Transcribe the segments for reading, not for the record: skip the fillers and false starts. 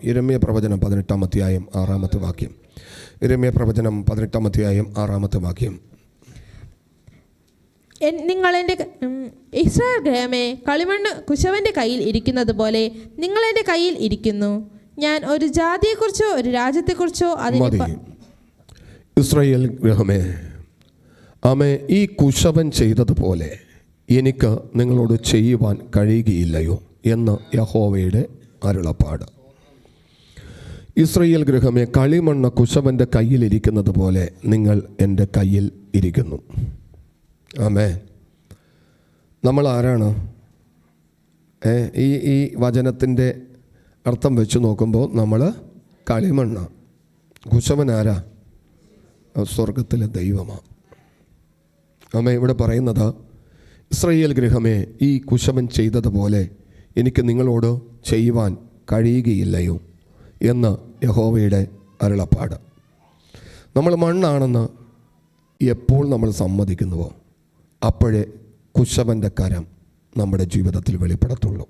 യിരെമ്യാ പ്രവചനം 18-ാം അധ്യായം 6-ാമത്തെ വാക്യം. യിരെമ്യാ പ്രവചനം 18-ാം അധ്യായം 6-ാമത്തെ വാക്യം. നിങ്ങൾ എൻ്റെ ഇസ്രായേൽ ഗൃഹമേ, കളിമണ്ണ് കുശവൻ്റെ കയ്യിൽ ഇരിക്കുന്നത് പോലെ നിങ്ങൾ എൻ്റെ കയ്യിൽ ഇരിക്കുന്നു. ഞാൻ ഒരു ജാതിയെക്കുറിച്ചോ ഒരു രാജ്യത്തെക്കുറിച്ചോ ഇസ്രായേൽ ഗൃഹമേ, ആമേ, ഈ കുശവൻ ചെയ്തതുപോലെ എനിക്ക് നിങ്ങളോട് ചെയ്യുവാൻ കഴിയുകയില്ലയോ എന്ന് യഹോവയുടെ അരുളപ്പാട്. ഇസ്രായേൽ ഗൃഹമേ, കളിമണ്ണ് കുശവൻ്റെ കയ്യിലിരിക്കുന്നത് പോലെ നിങ്ങൾ എൻ്റെ കയ്യിൽ ഇരിക്കുന്നു. ആമേ. നമ്മൾ ആരാണ്? ഈ വചനത്തിൻ്റെ അർത്ഥം വെച്ച് നോക്കുമ്പോൾ നമ്മൾ കളിമണ്ണ്. കുശവൻ ആരാ? സ്വർഗത്തിലെ ദൈവമാണ്. ആമേ. ഇവിടെ പറയുന്നത്, ഇസ്രായേൽ ഗൃഹമേ, ഈ കുശവൻ ചെയ്തതുപോലെ എനിക്ക് നിങ്ങളോട് ചെയ്യുവാൻ കഴിയുകയില്ലയോ എന്ന് യഹോവയുടെ അരുളപ്പാട്. നമ്മൾ മണ്ണാണെന്ന് എപ്പോൾ നമ്മൾ സമ്മതിക്കുന്നുവോ അപ്പോഴേ കുശവൻ്റെ കരം നമ്മുടെ ജീവിതത്തിൽ വെളിപ്പെടത്തുള്ളൂ.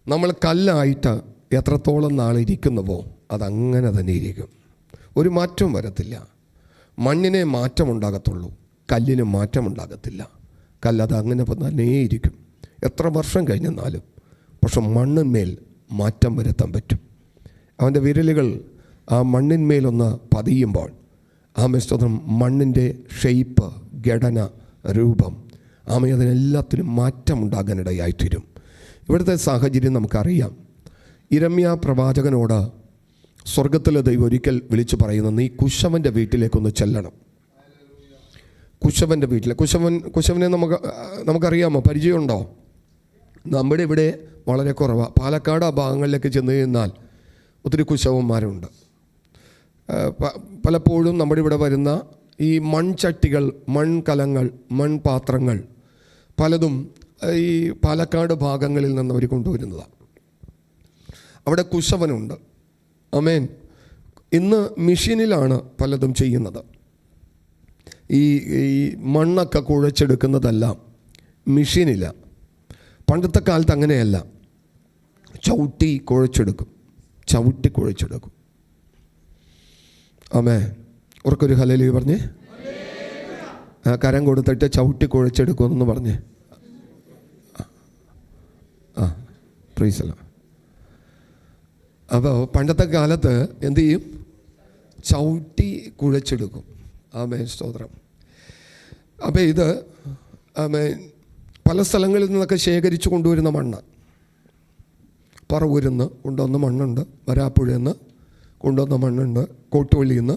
നമ്മൾ കല്ലായിട്ട് എത്രത്തോളം നാളിരിക്കുന്നുവോ അതങ്ങനെ തന്നെ ഇരിക്കും. ഒരു മാറ്റവും വരത്തില്ല. മണ്ണിനെ മാറ്റമുണ്ടാകത്തുള്ളൂ, കല്ലിന് മാറ്റമുണ്ടാകത്തില്ല. കല്ലത് അങ്ങനെ തന്നെ ഇരിക്കും എത്ര വർഷം കഴിഞ്ഞെന്നാലും. പക്ഷെ മണ്ണിന്മേൽ മാറ്റം വരുത്താൻ പറ്റും. അവൻ്റെ വിരലുകൾ ആ മണ്ണിന്മേലൊന്ന് പതിയുമ്പോൾ ആമേസ്തോത്രം, മണ്ണിൻ്റെ ഷെയ്പ്പ്, ഘടന, രൂപം, അതിനെല്ലാത്തിനും മാറ്റമുണ്ടാകാനിടയായിത്തീരും. ഇവിടുത്തെ സാഹചര്യം നമുക്കറിയാം. യിരെമ്യാ പ്രവാചകനോട് സ്വർഗത്തിലെ ദൈവം ഒരിക്കൽ വിളിച്ചു പറയുന്നു, നീ കുശവൻ്റെ വീട്ടിലേക്കൊന്ന് ചെല്ലണം. കുശവൻ്റെ വീട്ടിൽ, കുശവനെ നമുക്കറിയാമോ? പരിചയമുണ്ടോ? നമ്മുടെ ഇവിടെ വളരെ കുറവാണ്. പാലക്കാട് ആ ഭാഗങ്ങളിലേക്ക് ചെന്ന് കഴിഞ്ഞാൽ ഒത്തിരി കുശവന്മാരുണ്ട്. പലപ്പോഴും നമ്മുടെ ഇവിടെ വരുന്ന ഈ മൺചട്ടികൾ, മൺകലങ്ങൾ, മൺപാത്രങ്ങൾ പലതും ഈ പാലക്കാട് ഭാഗങ്ങളിൽ നിന്ന് അവർ കൊണ്ടുവരുന്നതാണ്. അവിടെ കുശവനുണ്ട്. ആമേൻ. ഇന്ന് മെഷീനിലാണ് പലതും ചെയ്യുന്നത്. ഈ മണ്ണൊക്കെ കുഴച്ചെടുക്കുന്നതെല്ലാം മെഷീനില്ല. പണ്ടത്തെ കാലത്ത് അങ്ങനെയല്ല. ചവിട്ടി കുഴച്ചെടുക്കും. ആമേ. ഉറക്കൊരു ഹല്ലേലൂയ പറഞ്ഞേ. കരം കൊടുത്തിട്ട് ചവിട്ടി കുഴച്ചെടുക്കുമെന്ന് പറഞ്ഞേ. Praise the Lord. അപ്പോൾ പണ്ടത്തെ കാലത്ത് എന്തു ചെയ്യും? ചവിട്ടി കുഴച്ചെടുക്കും. ആമേൻ, സ്തോത്രം. അപ്പോൾ ഇത് ആമേൻ പല സ്ഥലങ്ങളിൽ നിന്നൊക്കെ ശേഖരിച്ചു കൊണ്ടുവരുന്ന മണ്ണ്. പറവൂരിൽ നിന്ന് കൊണ്ടുവന്ന മണ്ണുണ്ട്, വരാപ്പുഴയിൽ നിന്ന് കൊണ്ടുവന്ന മണ്ണുണ്ട്, കോട്ടുവള്ളിയിൽ നിന്ന്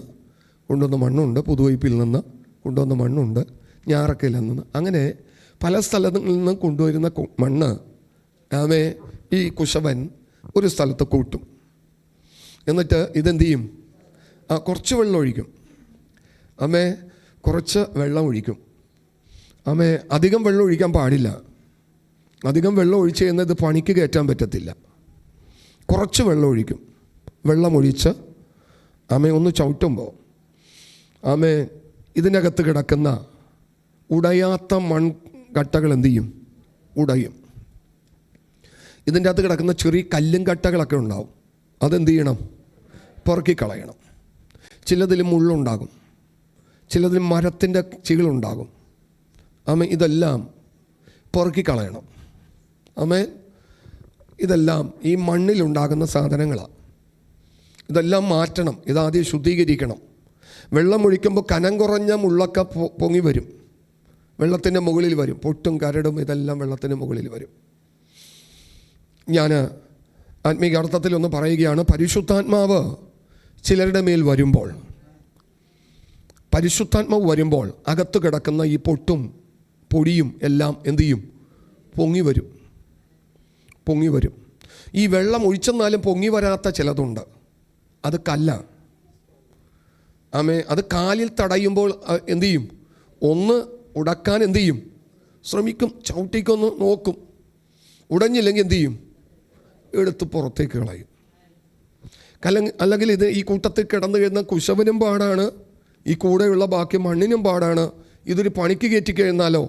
കൊണ്ടുവന്ന മണ്ണുണ്ട്, പുതുവൈപ്പിൽ നിന്ന് കൊണ്ടുവന്ന മണ്ണുണ്ട്, ഞാറക്കയിൽ നിന്ന്, അങ്ങനെ പല സ്ഥലങ്ങളിൽ നിന്ന് കൊണ്ടുവരുന്ന മണ്ണ് ആമേ ഈ കുശവൻ ഒരു സ്ഥലത്ത് കൂട്ടും. എന്നിട്ട് ഇതെന്ത് ചെയ്യും? കുറച്ച് വെള്ളം ഒഴിക്കും. ആമേ, കുറച്ച് വെള്ളം ഒഴിക്കും. ആമേ, അധികം വെള്ളം ഒഴിക്കാൻ പാടില്ല. അധികം വെള്ളം ഒഴിച്ച് കഴിഞ്ഞാൽ ഇത് പണിക്ക് കയറ്റാൻ പറ്റത്തില്ല. കുറച്ച് വെള്ളം ഒഴിക്കും. വെള്ളമൊഴിച്ച് ആമേ ഒന്ന് ചവിട്ടുമ്പോൾ ആമേ ഇതിനകത്ത് കിടക്കുന്ന ഉടയാത്ത മൺകട്ടകൾ എന്തു ചെയ്യും? ഉടയും. ഇതിൻ്റെ അകത്ത് കിടക്കുന്ന ചെറിയ കല്ലും കട്ടകളൊക്കെ ഉണ്ടാവും. അതെന്ത് ചെയ്യണം? പെറുക്കിക്കളയണം. ചിലതിൽ മുള്ളുണ്ടാകും, ചിലതിൽ മരത്തിൻ്റെ ചികളുണ്ടാകും. ആമേ, ഇതെല്ലാം പെറുക്കിക്കളയണം. ആമേ, ഇതെല്ലാം ഈ മണ്ണിലുണ്ടാകുന്ന സാധനങ്ങളാണ്. ഇതെല്ലാം മാറ്റണം. ഇതാദ്യം ശുദ്ധീകരിക്കണം. വെള്ളമൊഴിക്കുമ്പോൾ കനം കുറഞ്ഞ മുള്ളൊക്കെ പൊങ്ങി വരും, വെള്ളത്തിൻ്റെ മുകളിൽ വരും. പൊട്ടും കരടും ഇതെല്ലാം വെള്ളത്തിൻ്റെ മുകളിൽ വരും. ഞാൻ ആത്മീക അർത്ഥത്തിലൊന്ന് പറയുകയാണ്. പരിശുദ്ധാത്മാവ് ചിലരുടെ മേൽ വരുമ്പോൾ, പരിശുദ്ധാത്മാവ് വരുമ്പോൾ അകത്ത് കിടക്കുന്ന ഈ പൊട്ടും പൊടിയും എല്ലാം എന്തു ചെയ്യും? പൊങ്ങി വരും. ഈ വെള്ളം ഒഴിച്ചെന്നാലും പൊങ്ങി വരാത്ത ചിലതുണ്ട്. അത് കല്ല. ആമേ, അത് കാലിൽ തടയുമ്പോൾ എന്തു ചെയ്യും? ഒന്ന് ഉടക്കാൻ എന്തു ചെയ്യും? ശ്രമിക്കും. ചവിട്ടിക്കൊന്ന് നോക്കും. ഉടഞ്ഞില്ലെങ്കിൽ എന്തു ചെയ്യും? എടുത്ത് പുറത്തേക്ക് കളയും. അല്ലെങ്കിൽ ഇത് ഈ കൂട്ടത്തിൽ കിടന്നു കഴിയുന്ന കുശവനും പാടാണ്, ഈ കൂടെയുള്ള ബാക്കി മണ്ണിനും പാടാണ്. ഇതൊരു പണിക്ക് കയറ്റി കഴിഞ്ഞാലോ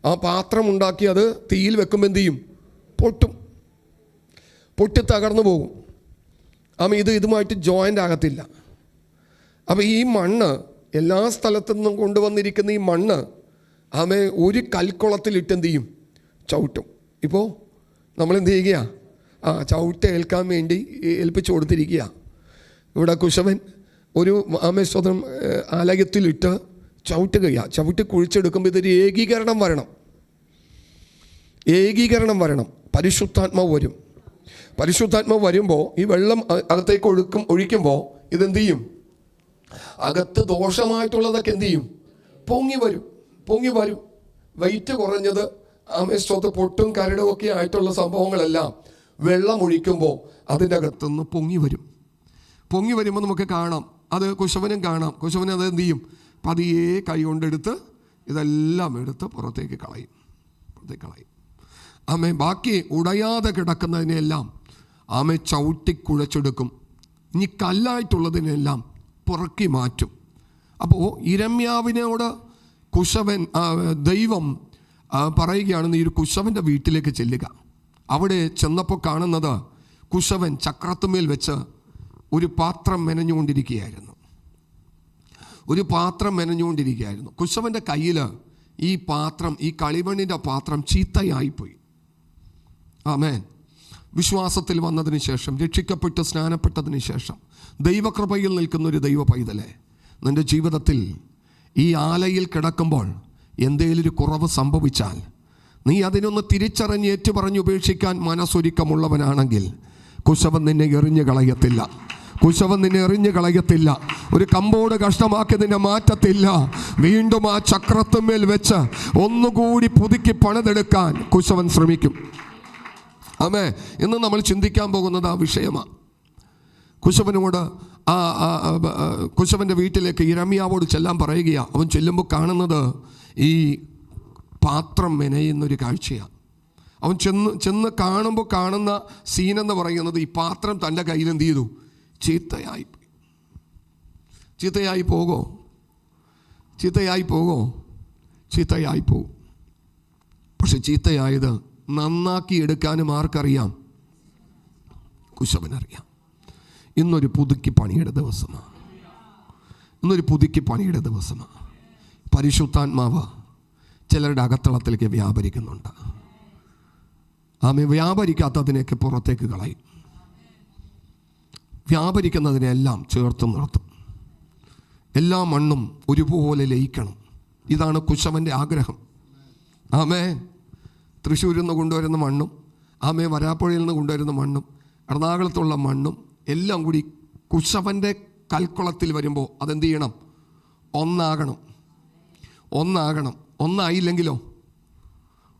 ആ പാത്രം ഉണ്ടാക്കി അത് തീയിൽ വെക്കുമ്പോൾ എന്ത് ചെയ്യും? പൊട്ടും. പൊട്ടി തകർന്നു പോകും. ഇതുമായിട്ട് ജോയിൻ്റ് ആകത്തില്ല. അപ്പോൾ ഈ മണ്ണ് എല്ലാ സ്ഥലത്തു നിന്നും കൊണ്ടുവന്നിരിക്കുന്ന ഈ മണ്ണ് ഒരു കൽക്കുളത്തിലിട്ട് എന്ത് ചെയ്യും? ചവിട്ടും. ഇപ്പോൾ നമ്മളെന്ത് ചെയ്യുക? ചവിട്ട് ഏൽക്കാൻ വേണ്ടി ഏൽപ്പിച്ചു കൊടുത്തിരിക്കുക. ഇവിടെ കുശവൻ ഒരു സ്വതം ആലയത്തിലിട്ട് ചവിട്ടുകയാണ്. ചവിട്ടി കുഴിച്ചെടുക്കുമ്പോൾ ഇതൊരു ഏകീകരണം വരണം. പരിശുദ്ധാത്മാവ് വരും. പരിശുദ്ധാത്മാവ് വരുമ്പോൾ ഈ വെള്ളം അകത്തേക്ക് ഒഴിക്കുമ്പോൾ ഇതെന്ത് ചെയ്യും? അകത്ത് ദോഷമായിട്ടുള്ളതൊക്കെ എന്ത് ചെയ്യും? പൊങ്ങി വരും. വെയിറ്റ് കുറഞ്ഞത് സ്വത്ത് പൊട്ടും കരടും ഒക്കെ ആയിട്ടുള്ള സംഭവങ്ങളെല്ലാം വെള്ളം ഒഴിക്കുമ്പോൾ അതിൻ്റെ അകത്തുനിന്ന് പൊങ്ങി വരുമ്പോൾ നമുക്ക് കാണാം. അത് കുശവനും കാണാം. കുശവൻ അത് എന്ത് ചെയ്യും? പതിയെ കൈ കൊണ്ടെടുത്ത് ഇതെല്ലാം എടുത്ത് പുറത്തേക്ക് കളയും. ബാക്കി ഉടയാതെ കിടക്കുന്നതിനെല്ലാം ചവിട്ടി കുഴച്ചെടുക്കും. ഇനി കല്ലായിട്ടുള്ളതിനെല്ലാം പുറക്കി മാറ്റും. അപ്പോൾ ഇരമ്യാവിനോട് കുശവൻ ദൈവം പറയുകയാണ്, നീ ഒരു കുശവൻ്റെ വീട്ടിലേക്ക് ചെല്ലുക. അവിടെ ചെന്നപ്പോൾ കാണുന്നത് കുശവൻ ചക്രത്തുമേൽ വെച്ച് ഒരു പാത്രം മെനഞ്ഞുകൊണ്ടിരിക്കുകയായിരുന്നു. കുശവൻ്റെ കയ്യിൽ ഈ പാത്രം, ഈ കളിമണ്ണിൻ്റെ പാത്രം ചീത്തയായിപ്പോയി. ആമേൻ. വിശ്വാസത്തിൽ വന്നതിന് ശേഷം, രക്ഷിക്കപ്പെട്ട് സ്നാനപ്പെട്ടതിന് ശേഷം, ദൈവകൃപയിൽ നിൽക്കുന്ന ഒരു ദൈവ പൈതലെ, നിൻ്റെ ജീവിതത്തിൽ ഈ ആലയിൽ കിടക്കുമ്പോൾ എന്തേലും ഒരു കുറവ് സംഭവിച്ചാൽ നീ അതിനൊന്ന് തിരിച്ചറിഞ്ഞ് ഏറ്റുപറഞ്ഞ് ഉപേക്ഷിക്കാൻ മനസ്സൊരുക്കമുള്ളവനാണെങ്കിൽ കുശവൻ നിന്നെ എറിഞ്ഞു കളയത്തില്ല. ഒരു കമ്പോട് കഷ്ടമാക്കി നിന്നെ മാറ്റത്തില്ല. വീണ്ടും ആ ചക്രത്തുമേൽ വെച്ച് ഒന്നുകൂടി പുതുക്കി പണിതെടുക്കാൻ കുശവൻ ശ്രമിക്കും. ഇന്ന് നമ്മൾ ചിന്തിക്കാൻ പോകുന്നത് ആ വിഷയമാണ്. കുശവനോട് കുശവൻ്റെ വീട്ടിലേക്ക് ഇരമ്യാവോട് ചെല്ലാൻ പറയുകയാണ്. അവൻ ചെല്ലുമ്പോൾ കാണുന്നത് ഈ പാത്രം മെനയുന്നൊരു കാഴ്ചയാണ്. അവൻ ചെന്ന് കാണുമ്പോൾ കാണുന്ന സീനെന്ന് പറയുന്നത് ഈ പാത്രം തൻ്റെ കയ്യിൽ എന്ത് ചെയ്തു? ചീത്തയായി പോകും. പക്ഷെ ചീത്തയായത് നന്നാക്കി എടുക്കാനും ആർക്കറിയാം? കുശവനറിയാം. ഇന്നൊരു പുതുക്കി പണിയുടെ ദിവസമാണ്. പരിശുദ്ധാത്മാവ് ചിലരുടെ അകത്തളത്തിലേക്ക് വ്യാപരിക്കുന്നുണ്ട്. വ്യാപരിക്കാത്തതിനെയൊക്കെ പുറത്തേക്ക് കളയും. വ്യാപരിക്കുന്നതിനെല്ലാം ചേർത്ത് നിർത്തും. എല്ലാ മണ്ണും ഒരുപോലെ ലയിക്കണം. ഇതാണ് കുശവൻ്റെ ആഗ്രഹം. തൃശ്ശൂരിൽ നിന്ന് കൊണ്ടുവരുന്ന മണ്ണും വരാപ്പുഴയിൽ നിന്ന് കൊണ്ടുവരുന്ന മണ്ണും എറണാകുളത്തുള്ള മണ്ണും എല്ലാം കൂടി കുശവൻ്റെ കൽക്കുളത്തിൽ വരുമ്പോൾ അതെന്ത് ചെയ്യണം? ഒന്നാകണം.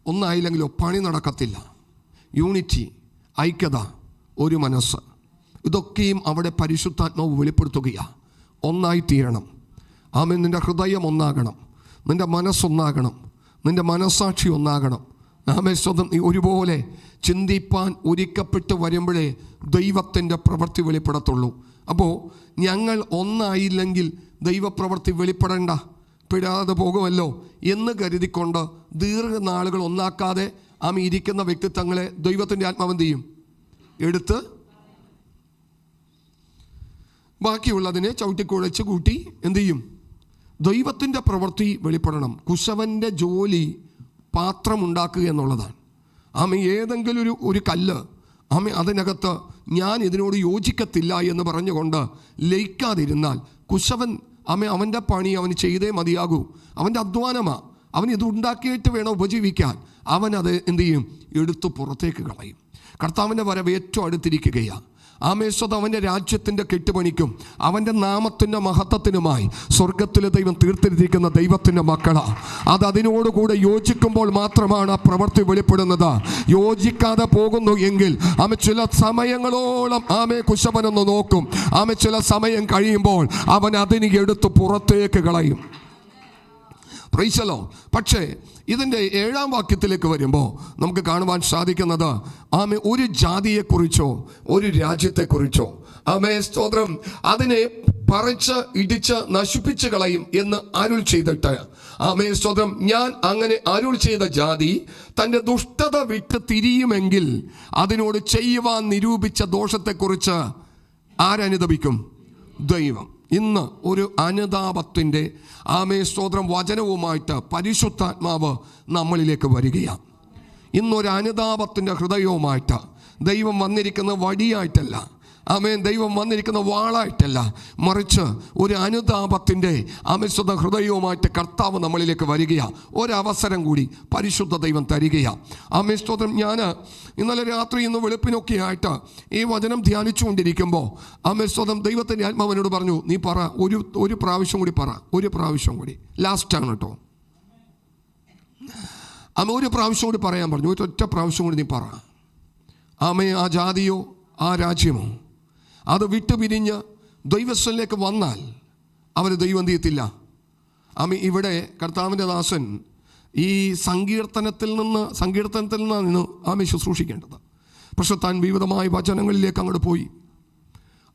ഒന്നായില്ലെങ്കിലോ പണി നടക്കത്തില്ല. യൂണിറ്റി, ഐക്യത, ഒരു മനസ്സ്, ഇതൊക്കെയും അവിടെ പരിശുദ്ധാത്മാവ് വെളിപ്പെടുത്തുകയാണ്. ഒന്നായിത്തീരണം. നിൻ്റെ ഹൃദയം ഒന്നാകണം, നിൻ്റെ മനസ്സൊന്നാകണം, നിൻ്റെ മനസ്സാക്ഷി ഒന്നാകണം. സ്വന്തം ഒരുപോലെ ചിന്തിപ്പാൻ ഒരുക്കപ്പെട്ട് വരുമ്പോഴേ ദൈവത്തിൻ്റെ പ്രവൃത്തി വെളിപ്പെടത്തുള്ളൂ. അപ്പോൾ ഞങ്ങൾ ഒന്നായില്ലെങ്കിൽ ദൈവപ്രവൃത്തി പെടാതെ പോകുമല്ലോ എന്ന് കരുതിക്കൊണ്ട് ദീർഘനാളുകൾ ഒന്നാക്കാതെ ഇരിക്കുന്ന വ്യക്തിത്വങ്ങളെ ദൈവത്തിൻ്റെ ആത്മാവ് എന്ത് ചെയ്യും? എടുത്ത് ബാക്കിയുള്ളതിനെ ചവിട്ടിക്കുഴച്ച് കൂട്ടി എന്ത് ചെയ്യും? ദൈവത്തിൻ്റെ പ്രവൃത്തി വെളിപ്പെടണം. കുശവൻ്റെ ജോലി പാത്രമുണ്ടാക്കുക എന്നുള്ളതാണ്. ഏതെങ്കിലും ഒരു കല്ല് അതിനകത്ത് ഞാൻ ഇതിനോട് യോജിക്കത്തില്ല എന്ന് പറഞ്ഞുകൊണ്ട് ലയിക്കാതിരുന്നാൽ കുശവൻ അവൻ്റെ പണി അവന് ചെയ്തേ മതിയാകൂ. അവൻ്റെ അധ്വാനമാണ്. അവൻ ഇത് ഉണ്ടാക്കിയിട്ട് വേണം ഉപജീവിക്കാൻ. അവനത് എന്ത് ചെയ്യും? എടുത്തു പുറത്തേക്ക് കളയും. കർത്താവിൻ്റെ വരവ് ഏറ്റവും അടുത്തിരിക്കുകയാണ്. സ്വതം അവൻ്റെ രാജ്യത്തിൻ്റെ കെട്ടുപണിക്കും അവൻ്റെ നാമത്തിൻ്റെ മഹത്വത്തിനുമായി സ്വർഗത്തിലെ ദൈവം തീർത്തിരിക്കുന്ന ദൈവത്തിൻ്റെ മക്കളാണ്. അതിനോടുകൂടെ യോജിക്കുമ്പോൾ മാത്രമാണ് ആ പ്രവൃത്തി വെളിപ്പെടുന്നത്. യോജിക്കാതെ പോകുന്നു എങ്കിൽ ചില സമയങ്ങളോളം കുശവനൊന്ന് നോക്കും. ചില സമയം കഴിയുമ്പോൾ അവൻ അതിനെ എടുത്ത് പുറത്തേക്ക് കളയും. പ്രൈസലോ. പക്ഷേ ഇതിൻ്റെ 7-ാം വാക്യത്തിലേക്ക് വരുമ്പോൾ നമുക്ക് കാണുവാൻ സാധിക്കുന്നത് ഒരു ജാതിയെക്കുറിച്ചോ ഒരു രാജ്യത്തെക്കുറിച്ചോ സ്തോത്രം അതിനെ പറിച്ച് ഇടിച്ച് നശിപ്പിച്ചു കളയും എന്ന് അരുൾ ചെയ്തിട്ട്, ആമേൻ സ്തോത്രം, ഞാൻ അങ്ങനെ അരുൾ ചെയ്ത ജാതി തൻ്റെ ദുഷ്ടത വിട്ട് തിരിയുമെങ്കിൽ അതിനോട് ചെയ്യുവാൻ നിരൂപിച്ച ദോഷത്തെക്കുറിച്ച് ആരനുതപിക്കും? ദൈവം. ഇന്ന് ഒരു അനുതാപത്തിൻ്റെ, ആമേൻ സ്തോത്രം, വചനവുമായിട്ട് പരിശുദ്ധാത്മാവ് നമ്മളിലേക്ക് വരികയാണ്. ഇന്നൊരു അനുതാപത്തിൻ്റെ ഹൃദയവുമായിട്ട് ദൈവം വന്നിരിക്കുന്ന വടിയായിട്ടല്ല, ആമേൻ, ദൈവം വന്നിരിക്കുന്ന വാളായിട്ടല്ല, മറിച്ച് ഒരു അനുതാപത്തിൻ്റെ അമിശ്രിത ഹൃദയവുമായിട്ട് കർത്താവ് നമ്മളിലേക്ക് വരികയാണ്. ഒരവസരം കൂടി പരിശുദ്ധ ദൈവം തരികയാണ്. ആമേൻ സ്തോത്രം. ഞാൻ ഇന്നലെ രാത്രി ഇന്ന് വെളുപ്പിനൊക്കെ ആയിട്ട് ഈ വചനം ധ്യാനിച്ചുകൊണ്ടിരിക്കുമ്പോൾ ആമേൻ സ്തോത്രം, ദൈവത്തിൻ്റെ ആത്മാവിനോട് പറഞ്ഞു, നീ പറ, ഒരു പ്രാവശ്യം കൂടി പറ, ഒരു പ്രാവശ്യം കൂടി, ലാസ്റ്റാണ് കേട്ടോ, ആമേ, ഒരു പ്രാവശ്യം കൂടി പറയാൻ പറഞ്ഞു, ഒറ്റ പ്രാവശ്യം കൂടി നീ പറ. ആമേ, ആ ജാതിയോ ആ രാജ്യമോ അത് വിട്ടുപിരിഞ്ഞ് ദൈവസ്ഥലേക്ക് വന്നാൽ അവർ ദൈവം ചെയ്യത്തില്ല. ആമേ, ഇവിടെ കർത്താവിൻ്റെ ദാസൻ ഈ സങ്കീർത്തനത്തിൽ നിന്നാണ് ആമേ ശുശ്രൂഷിക്കേണ്ടത്. പക്ഷെ താൻ വിവിധമായ വചനങ്ങളിലേക്ക് അങ്ങോട്ട് പോയി.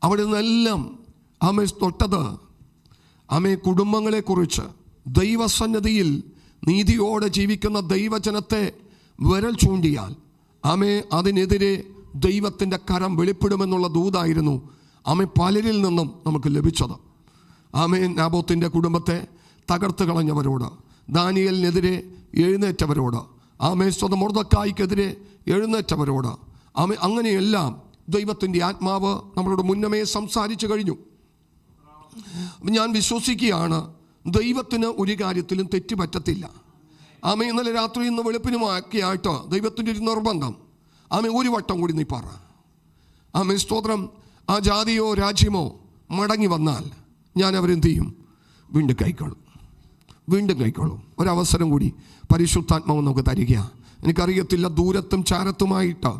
അവിടെ നിന്നെല്ലാം ആമേ തൊട്ടത് ആമേ കുടുംബങ്ങളെക്കുറിച്ച്, ദൈവസന്നിധിയിൽ നീതിയോടെ ജീവിക്കുന്ന ദൈവജനത്തെ വിരൽ ചൂണ്ടിയാൽ ആമേ അതിനെതിരെ ദൈവത്തിൻ്റെ കരം വെളിപ്പെടുമെന്നുള്ള ദൂതായിരുന്നു ആമേ പലരിൽ നിന്നും നമുക്ക് ലഭിച്ചത്. ആമേ, നാബോത്തിൻ്റെ കുടുംബത്തെ തകർത്ത് കളഞ്ഞവരോട്, ദാനിയേലിനെതിരെ എഴുന്നേറ്റവരോട്, ആമേ സ്വന്തം മൊർദെഖായിക്കെതിരെ എഴുന്നേറ്റവരോട്, ആമേ, അങ്ങനെയെല്ലാം ദൈവത്തിൻ്റെ ആത്മാവ് നമ്മളോട് മുന്നമേ സംസാരിച്ചു കഴിഞ്ഞു. ഞാൻ വിശ്വസിക്കുകയാണ്, ദൈവത്തിന് ഒരു കാര്യത്തിലും തെറ്റ് പറ്റത്തില്ല. ആമേ, ഇന്നലെ രാത്രി ഇന്ന് വെളുപ്പിനുമാക്കിയായിട്ട് ദൈവത്തിൻ്റെ ഒരു നിർബന്ധം, ആമേ, ഒരു വട്ടം കൂടി നീ പറ. ആമേ സ്തോത്രം. ആ ജാതിയോ രാജ്യമോ മടങ്ങി വന്നാൽ ഞാൻ അവരെന്ത് ചെയ്യും? വീണ്ടും കൈക്കൊള്ളും. ഒരവസരം കൂടി പരിശുദ്ധാത്മാവ് നമുക്ക് തരിക. എനിക്കറിയത്തില്ല, ദൂരത്തും ചാരത്തുമായിട്ട്